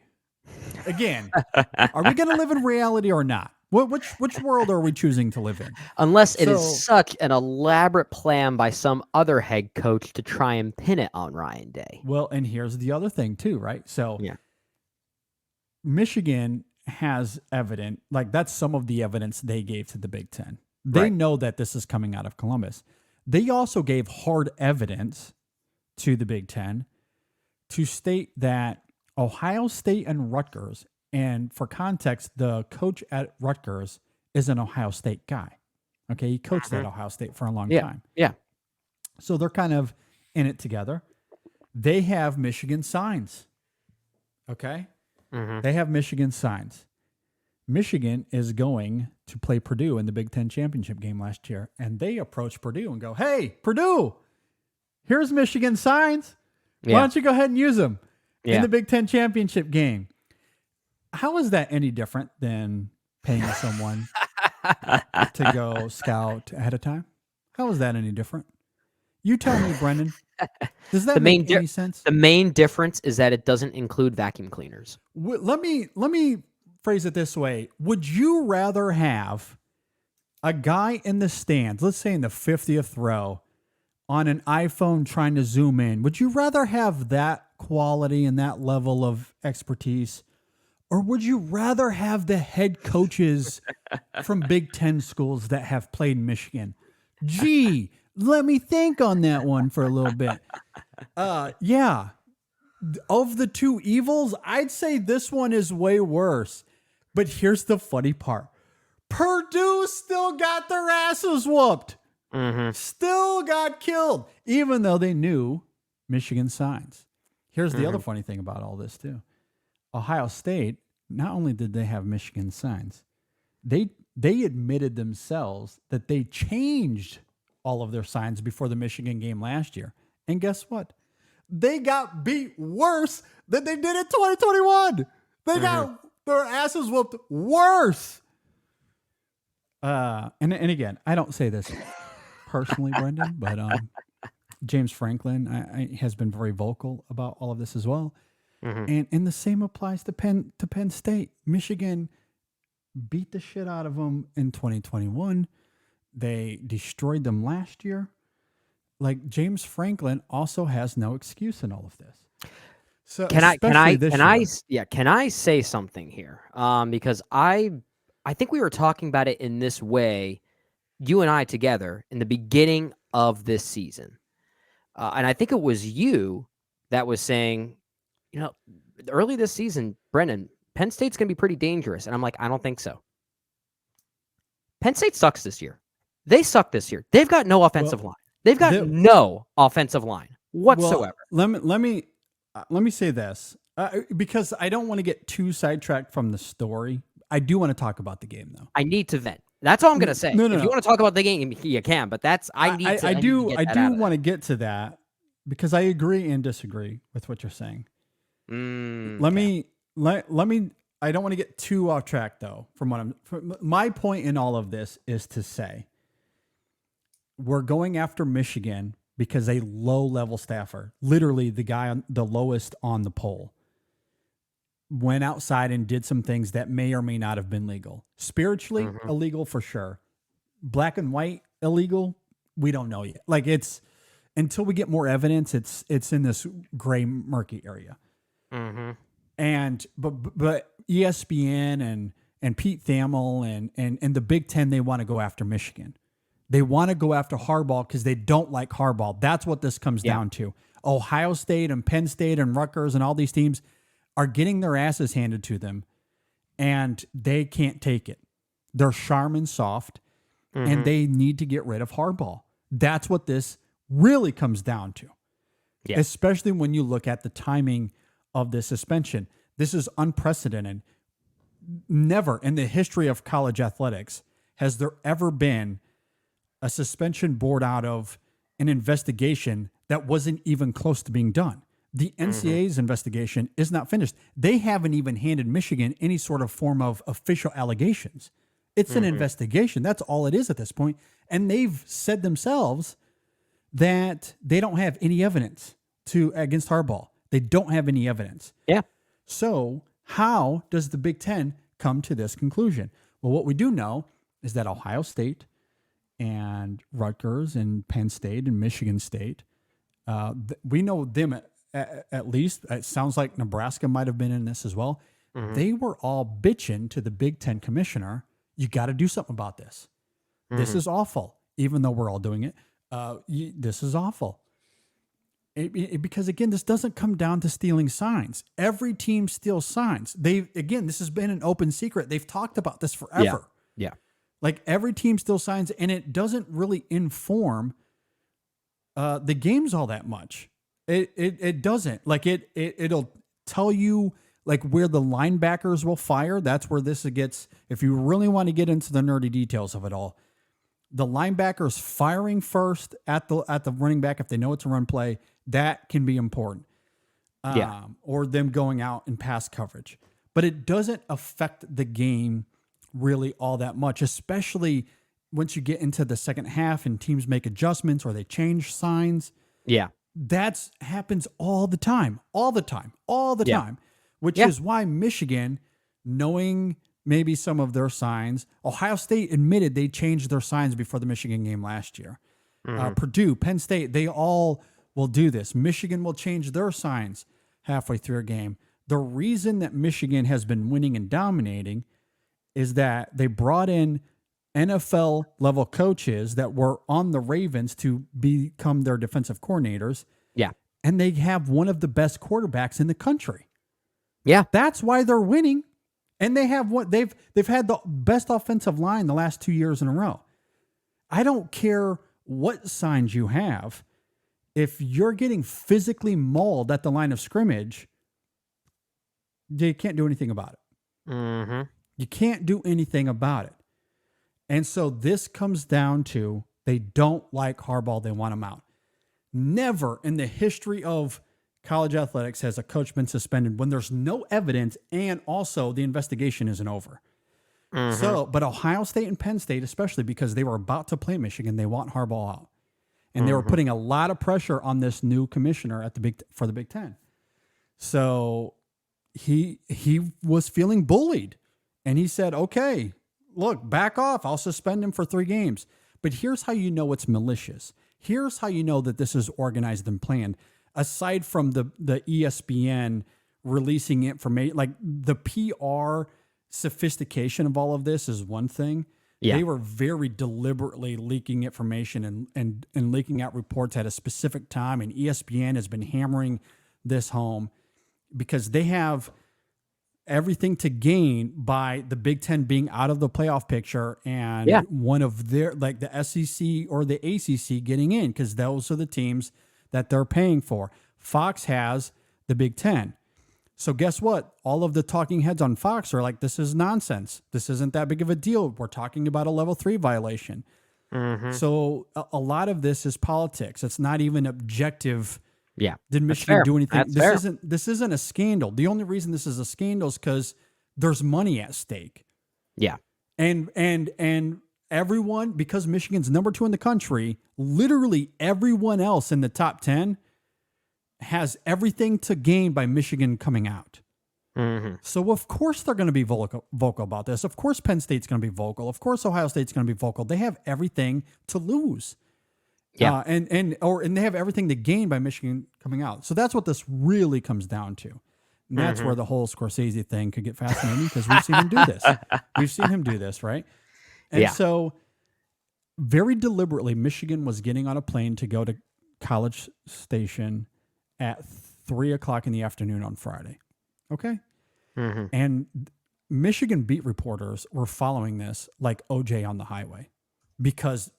Speaker 1: Again, are we going to live in reality or not? Which world are we choosing to live in?
Speaker 2: Unless it
Speaker 1: So-
Speaker 2: is such an elaborate plan by some other head coach to try and pin it on Ryan Day.
Speaker 1: Well, and here's the other thing too, right? So
Speaker 2: Yeah.
Speaker 1: Michigan has evidence, like that's some of the evidence they gave to the Big Ten. They
Speaker 2: Right.
Speaker 1: know that this is coming out of Columbus. They also gave hard evidence to the Big Ten to state that Ohio State and Rutgers, and for context, the coach at Rutgers is an Ohio State guy. Okay, he coached at Ohio State for a long time.
Speaker 2: Yeah.
Speaker 1: So they're kind of in it together. They have Michigan signs. Okay? They have Michigan signs. Michigan is going to play Purdue in the Big Ten championship game last year, and they approach Purdue and go, "Hey, Purdue, here's Michigan signs. Why
Speaker 2: Yeah.
Speaker 1: don't you go ahead and use them in
Speaker 2: Yeah.
Speaker 1: the Big Ten championship game?" How is that any different than paying someone to go scout ahead of time? How is that any different? You tell me, Brendan. Does
Speaker 2: The
Speaker 1: that make
Speaker 2: main di-
Speaker 1: any sense?
Speaker 2: the main difference is that it doesn't include vacuum cleaners.
Speaker 1: Let me phrase it this way. Would you rather have a guy in the stands, let's say in the 50th row, on an iPhone trying to zoom in? Would you rather have that quality and that level of expertise? Or would you rather have the head coaches from Big Ten schools that have played Michigan? Gee, let me think on that one for a little bit. Yeah. Of the two evils, I'd say this one is way worse. But here's the funny part. Purdue still got their asses whooped.
Speaker 2: Mm-hmm.
Speaker 1: Still got killed, even though they knew Michigan signs. Here's the other funny thing about all this, too. Ohio State, not only did they have Michigan signs, they admitted themselves that they changed all of their signs before the Michigan game last year. And guess what? They got beat worse than they did in 2021. They got their asses whooped worse. And again, I don't say this personally, Brendan, but James Franklin has been very vocal about all of this as well. And the same applies to Penn State. Michigan beat the shit out of them in 2021. They destroyed them last year. Like, James Franklin also has no excuse in all of this. So
Speaker 2: Can
Speaker 1: year.
Speaker 2: I say something here? Because I think we were talking about it in this way, you and I together in the beginning of this season, and I think it was you that was saying, early this season, Brendan, Penn State's going to be pretty dangerous, and I'm like, I don't think so. Penn State sucks this year. They suck this year. They've got no offensive line. They've got no offensive line whatsoever.
Speaker 1: Well, let me say this, because I don't want to get too sidetracked from the story. I do want to talk about the game, though.
Speaker 2: I need to vent. That's all I'm going to say.
Speaker 1: No,
Speaker 2: if you want to talk about the game, you can. But I do
Speaker 1: want to get to that because I agree and disagree with what you're saying. Let me. I don't want to get too off track, though. My point in all of this is to say we're going after Michigan because a low-level staffer, literally the guy on the lowest on the poll, went outside and did some things that may or may not have been legal. Spiritually illegal for sure. Black and white illegal, we don't know yet. Like, it's until we get more evidence, it's in this gray murky area. And but ESPN and Pete Thamel and the Big Ten, they want to go after Michigan. They want to go after Harbaugh because they don't like Harbaugh. That's what this comes down to. Ohio State and Penn State and Rutgers and all these teams are getting their asses handed to them, and they can't take it. They're Charmin soft, and they need to get rid of Harbaugh. That's what this really comes down to, especially when you look at the timing of the suspension. This is unprecedented. Never in the history of college athletics has there ever been a suspension born out of an investigation that wasn't even close to being done. The NCAA's investigation is not finished. They haven't even handed Michigan any sort of form of official allegations. It's an investigation. That's all it is at this point. And they've said themselves that they don't have any evidence against Harbaugh. They don't have any evidence.
Speaker 2: Yeah.
Speaker 1: So how does the Big Ten come to this conclusion? Well, what we do know is that Ohio State and Rutgers and Penn State and Michigan State, we know them at least. It sounds like Nebraska might have been in this as well. They were all bitching to the Big Ten commissioner, you got to do something about this. This is awful. Even though we're all doing it, this is awful. Because again, this doesn't come down to stealing signs. Every team steals signs. This has been an open secret. They've talked about this forever.
Speaker 2: Yeah.
Speaker 1: Like, every team steals signs, and it doesn't really inform the games all that much. It doesn't. Like, it'll tell you like where the linebackers will fire. That's where this gets. If you really want to get into the nerdy details of it all, the linebackers firing first at the running back if they know it's a run play, that can be important. Or them going out in pass coverage. but it doesn't affect the game really all that much, especially once you get into the second half and teams make adjustments or they change signs.
Speaker 2: Yeah.
Speaker 1: That's happens all the time,
Speaker 2: Yeah.
Speaker 1: which
Speaker 2: Yeah.
Speaker 1: is why Michigan, knowing maybe some of their signs, Ohio State admitted they changed their signs before the Michigan game last year. Purdue, Penn State, they all will do this. Michigan will change their signs halfway through a game. The reason that Michigan has been winning and dominating is that they brought in NFL level coaches that were on the Ravens to become their defensive coordinators,
Speaker 2: Yeah.
Speaker 1: and they have one of the best quarterbacks in the country.
Speaker 2: Yeah.
Speaker 1: That's why they're winning. And they have what they've had the best offensive line the last 2 years in a row. I don't care what signs you have. If you're getting physically mauled at the line of scrimmage, you can't do anything about it.
Speaker 2: Mm-hmm.
Speaker 1: You can't do anything about it. And so this comes down to they don't like Harbaugh. They want him out. Never in the history of college athletics has a coach been suspended when there's no evidence and also the investigation isn't over. So, but Ohio State and Penn State, especially because they were about to play Michigan, they want Harbaugh out. And they were putting a lot of pressure on this new commissioner at for the Big Ten. So he was feeling bullied. And he said, okay, look, back off. I'll suspend him for 3 games. But here's how you know it's malicious. Here's how you know that this is organized and planned. Aside from the ESPN releasing information, like the PR sophistication of all of this is one thing.
Speaker 2: Yeah.
Speaker 1: They were very deliberately leaking information and leaking out reports at a specific time. And ESPN has been hammering this home because they have everything to gain by the Big Ten being out of the playoff picture and one of their, like the SEC or the ACC getting in, because those are the teams that they're paying for. Fox has the Big Ten. So guess what? All of the talking heads on Fox are like, this is nonsense. This isn't that big of a deal. We're talking about a level 3 violation. So a lot of this is politics. It's not even objective.
Speaker 2: Yeah.
Speaker 1: Did
Speaker 2: That's
Speaker 1: Michigan
Speaker 2: fair.
Speaker 1: do anything?
Speaker 2: That's fair.
Speaker 1: This isn't a scandal. The only reason this is a scandal is because there's money at stake.
Speaker 2: Yeah.
Speaker 1: And everyone, because Michigan's number 2 in the country, literally everyone else in the top 10 has everything to gain by Michigan coming out. So of course they're going to be vocal about this. Of course Penn State's going to be vocal. Of course Ohio State's going to be vocal. They have everything to lose.
Speaker 2: Yeah.
Speaker 1: And they have everything to gain by Michigan coming out. So that's what this really comes down to. And that's where the whole Scorsese thing could get fascinating because we've seen him do this. We've seen him do this, right? And so very deliberately, Michigan was getting on a plane to go to College Station at 3:00 in the afternoon on Friday. Okay. And Michigan beat reporters were following this like OJ on the highway because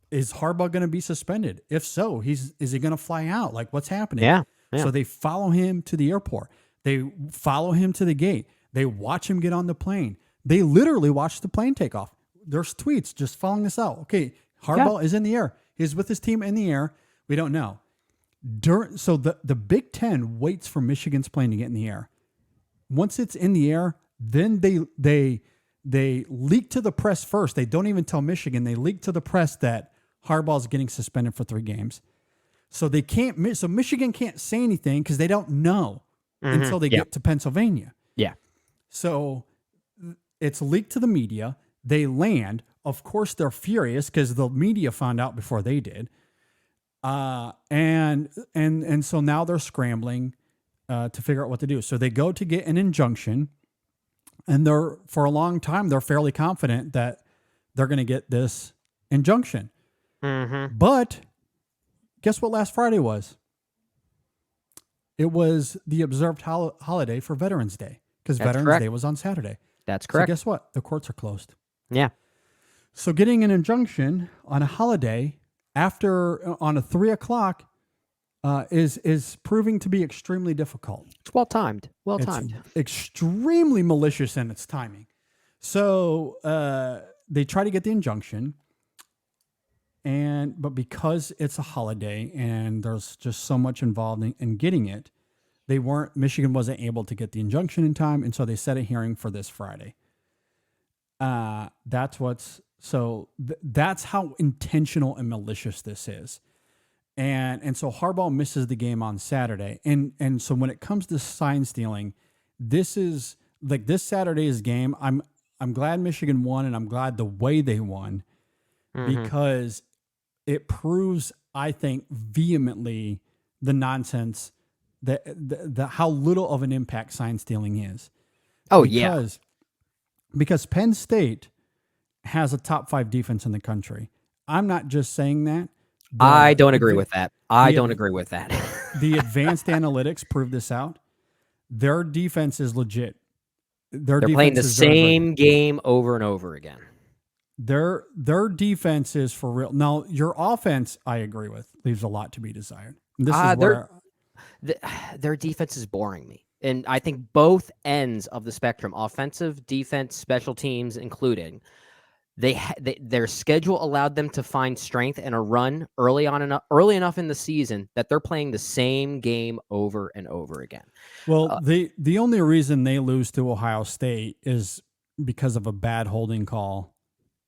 Speaker 1: is Harbaugh going to be suspended? If so, is he going to fly out? Like what's happening?
Speaker 2: Yeah.
Speaker 1: So they follow him to the airport. They follow him to the gate. They watch him get on the plane. They literally watch the plane take off. There's tweets just following this out. Okay, Harbaugh is in the air. He's with his team in the air. We don't know. So the Big Ten waits for Michigan's plane to get in the air. Once it's in the air, then they leak to the press first. They don't even tell Michigan. They leak to the press that Harbaugh's getting suspended for 3 games. So they can't. So Michigan can't say anything because they don't know until they get to Pennsylvania.
Speaker 2: Yeah.
Speaker 1: So it's leaked to the media. They land. Of course, they're furious because the media found out before they did. And so now they're scrambling to figure out what to do. So they go to get an injunction, and for a long time they're fairly confident that they're going to get this injunction. But guess what? Last Friday was. It was the observed holiday for Veterans Day because Veterans
Speaker 2: correct.
Speaker 1: Day was on Saturday.
Speaker 2: That's correct.
Speaker 1: So guess what? The courts are closed.
Speaker 2: Yeah.
Speaker 1: So getting an injunction on a holiday on a 3:00 is proving to be extremely difficult.
Speaker 2: It's well timed. Well
Speaker 1: It's
Speaker 2: timed.
Speaker 1: extremely malicious in its timing. So they try to get the injunction, but because it's a holiday and there's just so much involved in getting it, Michigan wasn't able to get the injunction in time, and so they set a hearing for this Friday. That's how intentional and malicious this is. And so Harbaugh misses the game on Saturday. And so when it comes to sign stealing, this is like this Saturday's game. I'm glad Michigan won, and I'm glad the way they won, because it proves, I think, vehemently the nonsense that the how little of an impact sign stealing is.
Speaker 2: Oh,
Speaker 1: Because Penn State has a top 5 defense in the country. I'm not just saying that.
Speaker 2: I don't agree with that. I don't agree with that.
Speaker 1: The advanced analytics prove this out. Their defense is legit.
Speaker 2: They're playing the same game over and over again.
Speaker 1: Their defense is for real. Now, your offense, I agree with, leaves a lot to be desired. This is where
Speaker 2: their defense is boring me. And I think both ends of the spectrum, offensive, defense, special teams included, their schedule allowed them to find strength in a run early enough in the season that they're playing the same game over and over again.
Speaker 1: Well, the only reason they lose to Ohio State is because of a bad holding call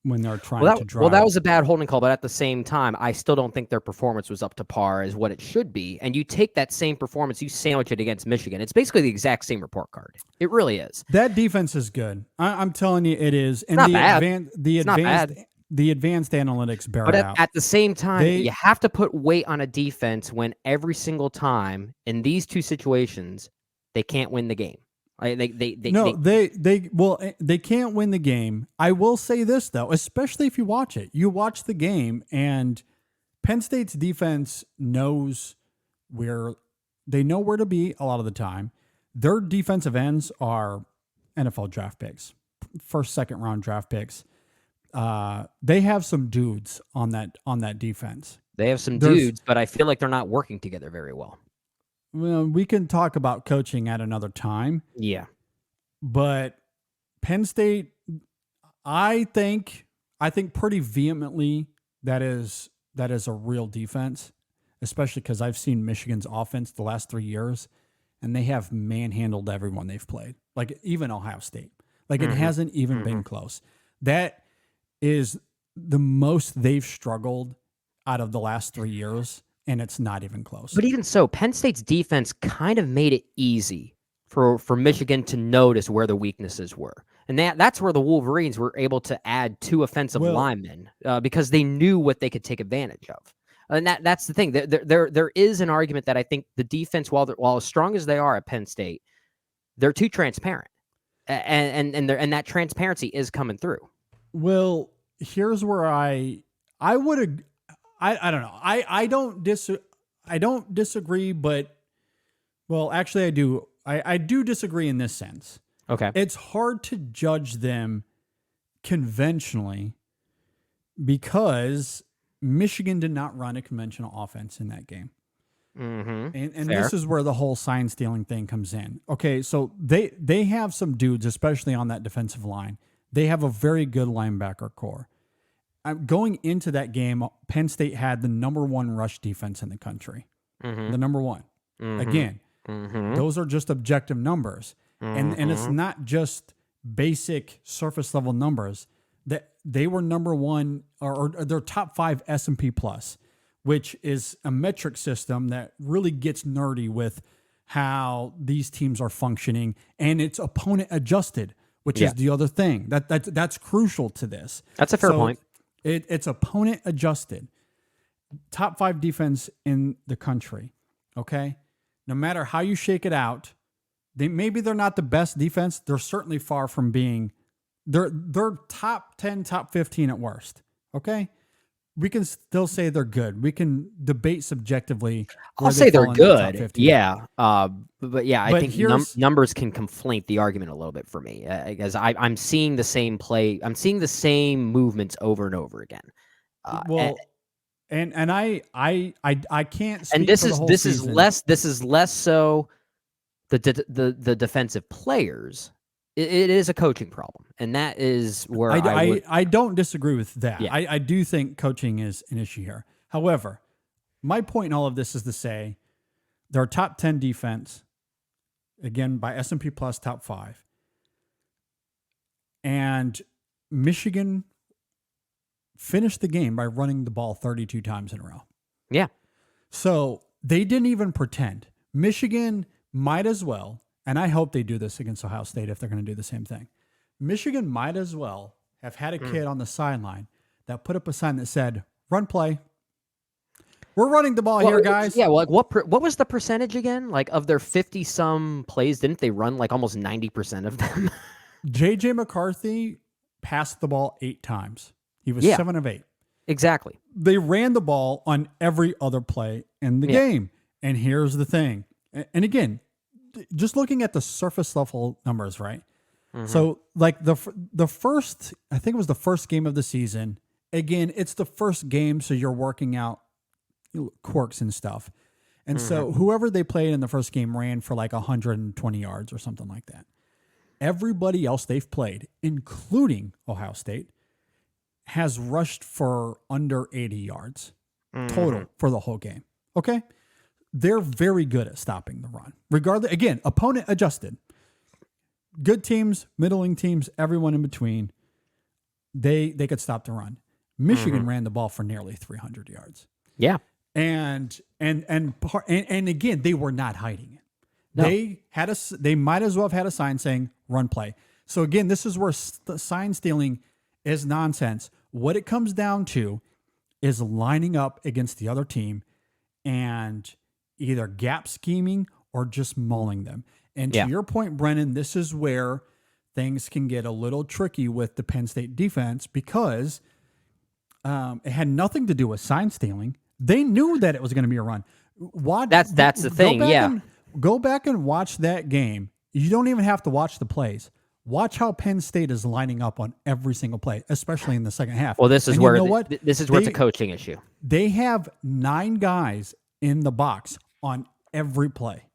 Speaker 1: when they're trying to drive.
Speaker 2: Well, that was a bad holding call, but at the same time, I still don't think their performance was up to par as what it should be. And you take that same performance, you sandwich it against Michigan. It's basically the exact same report card. It really is.
Speaker 1: That defense is good. I'm telling you, it is. And
Speaker 2: not bad.
Speaker 1: The advanced analytics bear
Speaker 2: but
Speaker 1: it out.
Speaker 2: At the same time, you have to put weight on a defense when every single time in these two situations, they can't win the game. They
Speaker 1: can't win the game. I will say this though, especially if you watch it. You watch the game, and Penn State's defense knows where to be a lot of the time. Their defensive ends are NFL draft picks, first, second round draft picks. They have some dudes on that defense.
Speaker 2: They have some dudes, but I feel like they're not working together very well.
Speaker 1: Well, we can talk about coaching at another time.
Speaker 2: Yeah.
Speaker 1: But Penn State, I think pretty vehemently that is a real defense, especially because I've seen Michigan's offense the last 3 years, and they have manhandled everyone they've played, like even Ohio State. Like it hasn't even been close. That is the most they've struggled out of the last 3 years. And it's not even close.
Speaker 2: But even so, Penn State's defense kind of made it easy for Michigan to notice where the weaknesses were. And that's where the Wolverines were able to add 2 offensive linemen because they knew what they could take advantage of. And that's the thing. There is an argument that I think the defense, while as strong as they are at Penn State, they're too transparent. And that transparency is coming through.
Speaker 1: Well, here's where I would I don't know. I don't disagree, but well, actually I do. I do disagree in this sense.
Speaker 2: Okay.
Speaker 1: It's hard to judge them conventionally because Michigan did not run a conventional offense in that game.
Speaker 2: Mm-hmm.
Speaker 1: And this is where the whole sign stealing thing comes in. Okay, so they have some dudes, especially on that defensive line. They have a very good linebacker core. Going into that game, Penn State had the number 1 rush defense in the country. The number 1. Again, those are just objective numbers. And it's not just basic surface level numbers. That they were number 1 or their top 5 S&P plus, which is a metric system that really gets nerdy with how these teams are functioning, and it's opponent adjusted, which is the other thing. That's crucial to this.
Speaker 2: That's a fair point.
Speaker 1: It's opponent adjusted. Top 5 defense in the country. Okay. No matter how you shake it out, maybe they're not the best defense. They're certainly far from being. They're top 10, top 15 at worst. Okay. We can still say they're good. We can debate subjectively.
Speaker 2: I'll say they're good. Yeah. But I think numbers can conflate the argument a little bit for me because I'm seeing the same play. I'm seeing the same movements over and over again.
Speaker 1: I can't speak
Speaker 2: and this
Speaker 1: for the
Speaker 2: is
Speaker 1: whole
Speaker 2: this
Speaker 1: season.
Speaker 2: is less so the defensive players. It is a coaching problem, and that is where
Speaker 1: I don't disagree with that.
Speaker 2: Yeah.
Speaker 1: I do think coaching is an issue here. However, my point in all of this is to say they're a top 10 defense. again by S&P Plus top 5. And Michigan finished the game by running the ball 32 times in a row.
Speaker 2: Yeah.
Speaker 1: So they didn't even pretend. Michigan might as well, and I hope they do this against Ohio State if they're going to do the same thing. Michigan might as well have had a kid on the sideline that put up a sign that said, "Run play. We're running the ball here, guys."
Speaker 2: Yeah, well, like what was the percentage again? Like of their 50-some plays, didn't they run like almost 90% of them?
Speaker 1: J.J. McCarthy passed the ball 8 times. He was 7 of 8.
Speaker 2: Exactly.
Speaker 1: They ran the ball on every other play in the game. And here's the thing. And again, just looking at the surface level numbers, right? So like the first, I think it was the first game of the season. Again, it's the first game, so you're working out quirks and stuff. And so whoever they played in the first game ran for like 120 yards or something like that. Everybody else they've played, including Ohio State, has rushed for under 80 yards total for the whole game. Okay? They're very good at stopping the run. Regardless, again, opponent adjusted. Good teams, middling teams, everyone in between, they could stop the run. Michigan ran the ball for nearly 300 yards.
Speaker 2: Yeah.
Speaker 1: And again, they were not hiding it.
Speaker 2: No.
Speaker 1: They might as well have had a sign saying "run play." So again, this is where sign stealing is nonsense. What it comes down to is lining up against the other team and either gap scheming or just mauling them. And to your point, Brennan, this is where things can get a little tricky with the Penn State defense because it had nothing to do with sign stealing. They knew that it was going to be a run.
Speaker 2: That's the thing.
Speaker 1: Go back and watch that game. You don't even have to watch the plays. Watch how Penn State is lining up on every single play, especially in the second half.
Speaker 2: Well, this is where it's a coaching issue.
Speaker 1: They have 9 guys in the box on every play.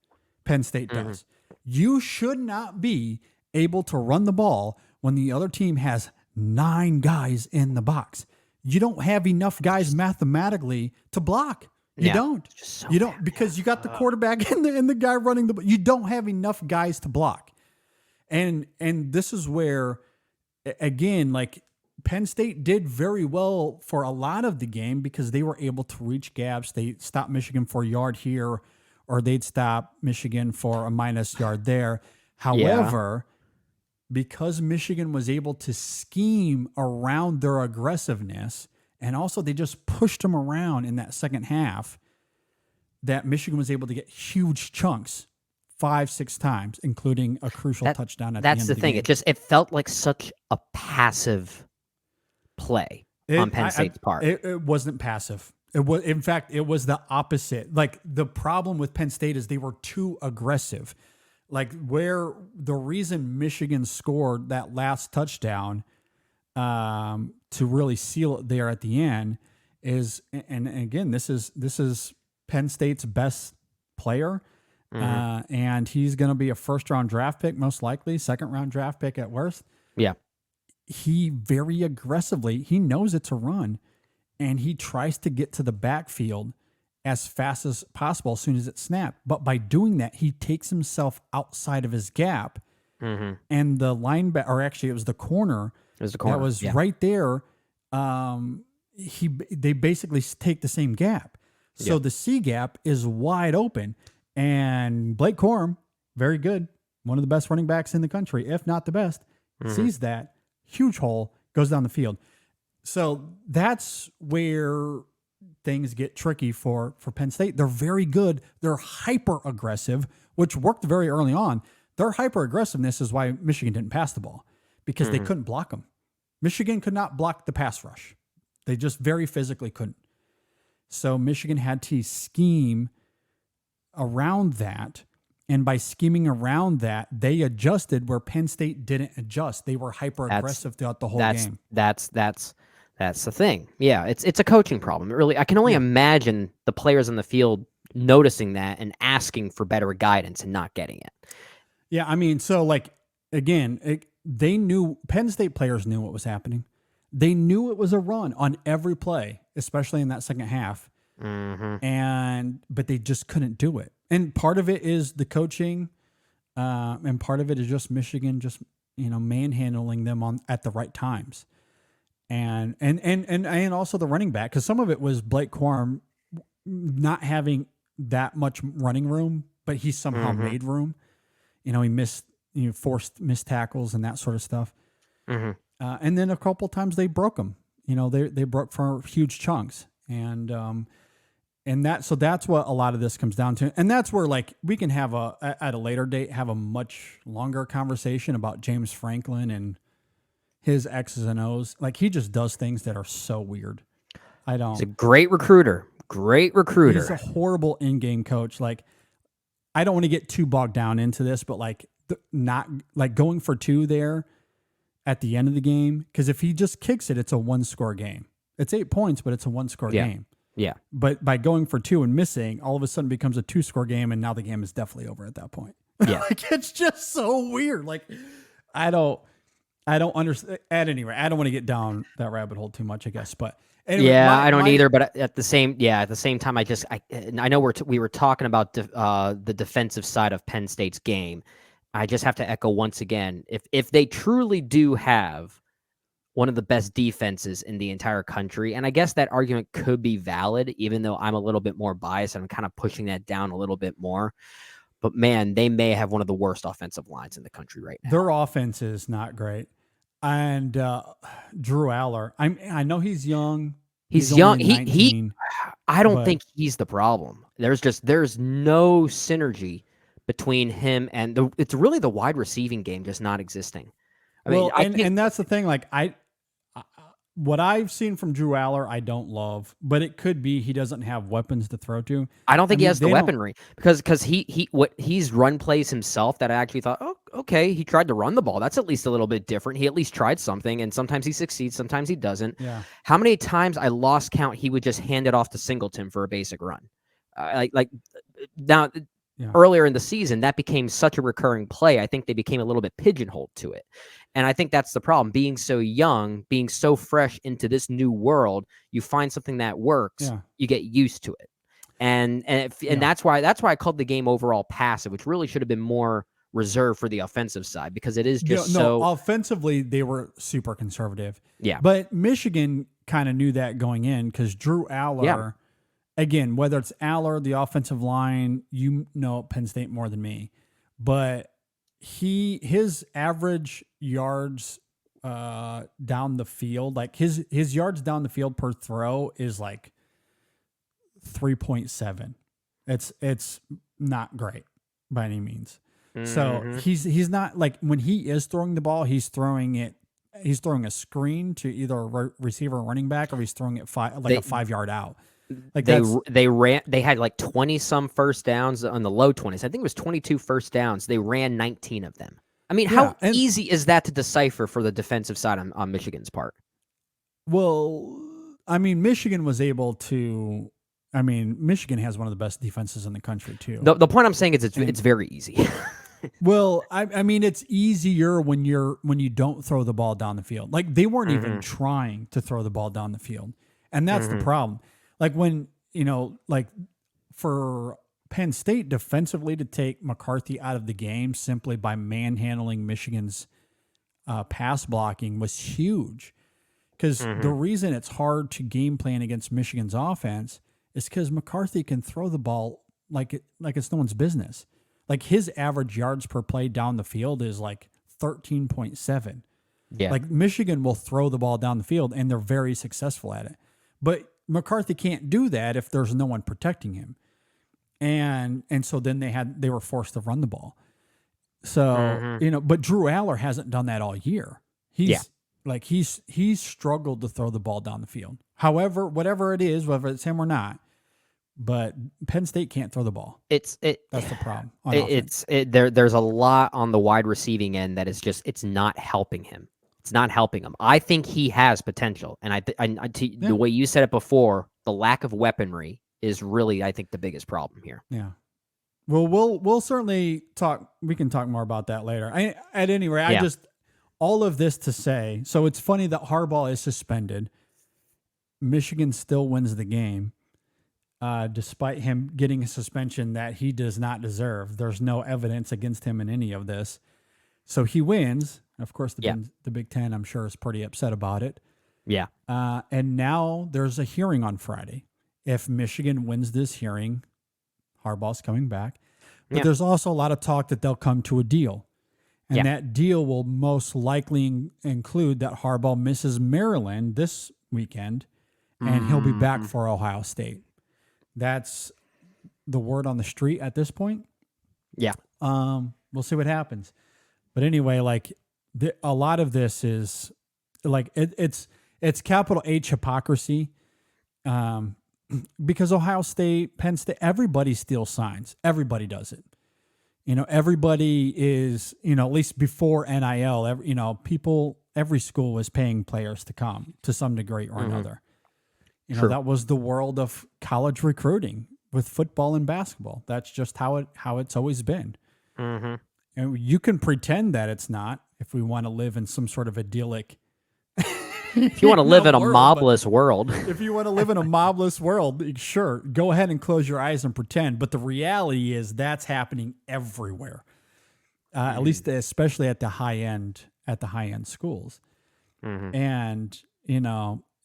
Speaker 1: Penn State does. You should not be able to run the ball when the other team has 9 guys in the box. You don't have enough guys mathematically to block. You don't. You don't because you got the quarterback and the guy running the. You don't have enough guys to block, and this is where, again, like Penn State did very well for a lot of the game because they were able to reach gaps. They stopped Michigan for a yard here, or they'd stop Michigan for a minus yard there. However, because Michigan was able to scheme around their aggressiveness. And also, they just pushed them around in that second half that Michigan was able to get huge chunks 5-6 times, including a crucial touchdown at the end of the game.
Speaker 2: That's the thing. It felt like such a passive play on Penn State's part.
Speaker 1: It wasn't passive. It was, in fact, it was the opposite. Like the problem with Penn State is they were too aggressive. Like where the reason Michigan scored that last touchdown to really seal it there at the end is, and again, this is Penn State's best player, and he's going to be a first-round draft pick, most likely, second-round draft pick at worst.
Speaker 2: Yeah,
Speaker 1: he very aggressively, he knows it's a run, and he tries to get to the backfield as fast as possible as soon as it snapped. But by doing that, he takes himself outside of his gap, and the linebacker, or actually, it was the corner. That was right there. They basically take the same gap. So the C gap is wide open. And Blake Corum, very good. One of the best running backs in the country, if not the best, sees that huge hole, goes down the field. So that's where things get tricky for Penn State. They're very good. They're hyper aggressive, which worked very early on. Their hyper aggressiveness is why Michigan didn't pass the ball. Because they couldn't block them. Michigan could not block the pass rush. They just very physically couldn't. So Michigan had to scheme around that. And by scheming around that, they adjusted where Penn State didn't adjust. They were hyper aggressive throughout the whole game.
Speaker 2: That's the thing. Yeah, it's a coaching problem. Really, I can only imagine the players on the field noticing that and asking for better guidance and not getting it.
Speaker 1: Yeah, I mean, so like again, they knew, Penn State players knew what was happening. They knew it was a run on every play, especially in that second half. But they just couldn't do it. And part of it is the coaching. and part of it is just Michigan just manhandling them on at the right times, and also the running back, because some of it was Blake Corum not having that much running room, but he somehow
Speaker 2: Mm-hmm.
Speaker 1: made room. He missed, forced missed tackles and that sort of stuff.
Speaker 2: Mm-hmm.
Speaker 1: And then a couple times they broke them. They broke for huge chunks, and that's what a lot of this comes down to. And that's where, like, we can have at a later date have a much longer conversation about James Franklin and his X's and O's. Like, he just does things that are so weird.
Speaker 2: He's a great recruiter. Great recruiter.
Speaker 1: He's a horrible in-game coach. Like, I don't want to get too bogged down into this, but like not like going for 2 there at the end of the game, because if he just kicks it, it's a 1-score game. It's 8 points, but it's a 1-score game.
Speaker 2: Yeah.
Speaker 1: But by going for 2 and missing, all of a sudden becomes a 2-score game, and now the game is definitely over at that point.
Speaker 2: Yeah.
Speaker 1: Like, it's just so weird. Like, I don't understand. At any rate, I don't want to get down that rabbit hole too much, I guess. But anyway,
Speaker 2: I don't either. But at the same time, I know we were talking about the defensive side of Penn State's game. I just have to echo once again, if they truly do have one of the best defenses in the entire country, and I guess that argument could be valid, even though I'm a little bit more biased and I'm kind of pushing that down a little bit more. But man, they may have one of the worst offensive lines in the country right now.
Speaker 1: Their offense is not great. And Drew Aller, I know he's young.
Speaker 2: He's young.
Speaker 1: only 19,
Speaker 2: I don't
Speaker 1: but-
Speaker 2: think he's the problem. There's no synergy between him and it's really the wide receiving game just not existing. I mean,
Speaker 1: and that's the thing. Like, what I've seen from Drew Aller, I don't love, but it could be he doesn't have weapons to throw to.
Speaker 2: I don't think he
Speaker 1: mean,
Speaker 2: has the
Speaker 1: they don't-
Speaker 2: weaponry because he's run plays himself that I actually thought, oh, okay, he tried to run the ball. That's at least a little bit different. He at least tried something, and sometimes he succeeds, sometimes he doesn't.
Speaker 1: Yeah.
Speaker 2: How many times I lost count he would just hand it off to Singleton for a basic run? Now,
Speaker 1: Yeah.
Speaker 2: earlier in the season, that became such a recurring play. I think they became a little bit pigeonholed to it. And I think that's the problem. Being so young, being so fresh into this new world, you find something that works,
Speaker 1: Yeah.
Speaker 2: you get used to it. And
Speaker 1: Yeah.
Speaker 2: that's why I called the game overall passive, which really should have been more reserved for the offensive side, because it is just so
Speaker 1: offensively they were super conservative.
Speaker 2: yeah.
Speaker 1: But Michigan kind of knew that going in, because Drew Aller, again, whether it's Aller, the offensive line, Penn State more than me, but his average yards down the field, like his yards down the field per throw is like 3.7. It's not great by any means. So he's not, like, when he is throwing the ball, he's throwing a screen to either a receiver or running back, or he's throwing it a 5 yard out. Like,
Speaker 2: they had like 20 some first downs on the low 20s. I think it was 22 first downs. They ran 19 of them. I mean, how easy is that to decipher for the defensive side on Michigan's part?
Speaker 1: Well, I mean, Michigan was able to. I mean, Michigan has one of the best defenses in the country too.
Speaker 2: The point I'm saying is it's very easy.
Speaker 1: Well, I mean, it's easier when you don't throw the ball down the field. Like, they weren't even trying to throw the ball down the field, and that's the problem. Like, when like for Penn State defensively to take McCarthy out of the game simply by manhandling Michigan's pass blocking was huge. Because the reason it's hard to game plan against Michigan's offense is because McCarthy can throw the ball like it's no one's business. Like, his average yards per play down the field is like 13.7.
Speaker 2: Yeah.
Speaker 1: Like, Michigan will throw the ball down the field, and they're very successful at it. But McCarthy can't do that if there's no one protecting him. And so then they were forced to run the ball. So, but Drew Aller hasn't done that all year. He's struggled to throw the ball down the field. However, whatever it is, whether it's him or not, but Penn State can't throw the ball. That's the problem.
Speaker 2: There's a lot on the wide receiving end that is just, it's not helping him. It's not helping him. I think he has potential, and the way you said it before, the lack of weaponry is really, I think, the biggest problem here.
Speaker 1: Yeah. Well, we'll certainly talk. We can talk more about that later. At any rate, all of this to say, so it's funny that Harbaugh is suspended. Michigan still wins the game. despite him getting a suspension that he does not deserve. There's no evidence against him in any of this. So he wins. Of course, the Big Ten, I'm sure, is pretty upset about it.
Speaker 2: Yeah.
Speaker 1: And now there's a hearing on Friday. If Michigan wins this hearing, Harbaugh's coming back. But there's also a lot of talk that they'll come to a deal. And that deal will most likely include that Harbaugh misses Maryland this weekend, and he'll be back for Ohio State. That's the word on the street at this point.
Speaker 2: Yeah.
Speaker 1: We'll see what happens. But anyway, like a lot of this is like it's capital H hypocrisy, because Ohio State, Penn State, everybody steals signs. Everybody does it. Everybody is, at least before NIL, every school was paying players to come to some degree or another. That was the world of college recruiting with football and basketball. That's just how it's always been.
Speaker 2: Mm-hmm.
Speaker 1: And you can pretend that it's not if we want to live in some sort of idyllic.
Speaker 2: If you want to live in a mobless world.
Speaker 1: If you want to live in a mobless world, sure, go ahead and close your eyes and pretend. But the reality is that's happening everywhere, at least especially at the high end schools.
Speaker 2: Mm-hmm.
Speaker 1: And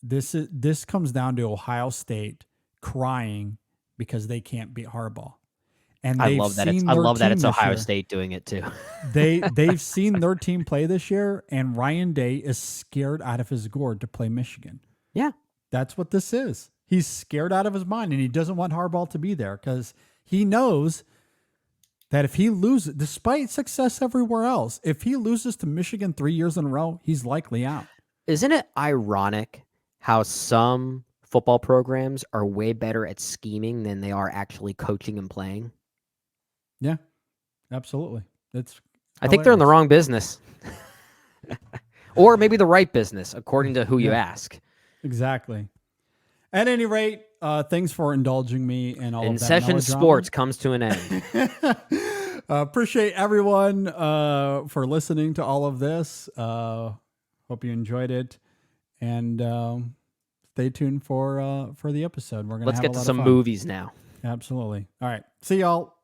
Speaker 1: this comes down to Ohio State crying because they can't beat Harbaugh. And
Speaker 2: I love that it's Ohio State doing it too.
Speaker 1: They've seen their team play this year, and Ryan Day is scared out of his gourd to play Michigan.
Speaker 2: Yeah.
Speaker 1: That's what this is. He's scared out of his mind, and he doesn't want Harbaugh to be there because he knows that if he loses, despite success everywhere else, if he loses to Michigan 3 years in a row, he's likely out.
Speaker 2: Isn't it ironic how some football programs are way better at scheming than they are actually coaching and playing?
Speaker 1: Yeah, absolutely.
Speaker 2: I think they're in the wrong business. Or maybe the right business, according to who you ask.
Speaker 1: Exactly. At any rate, thanks for indulging me in all of that.
Speaker 2: In session sports comes to an end.
Speaker 1: Appreciate everyone for listening to all of this. Hope you enjoyed it. And stay tuned for the episode. Let's
Speaker 2: get to some movies now.
Speaker 1: Absolutely. All right. See y'all.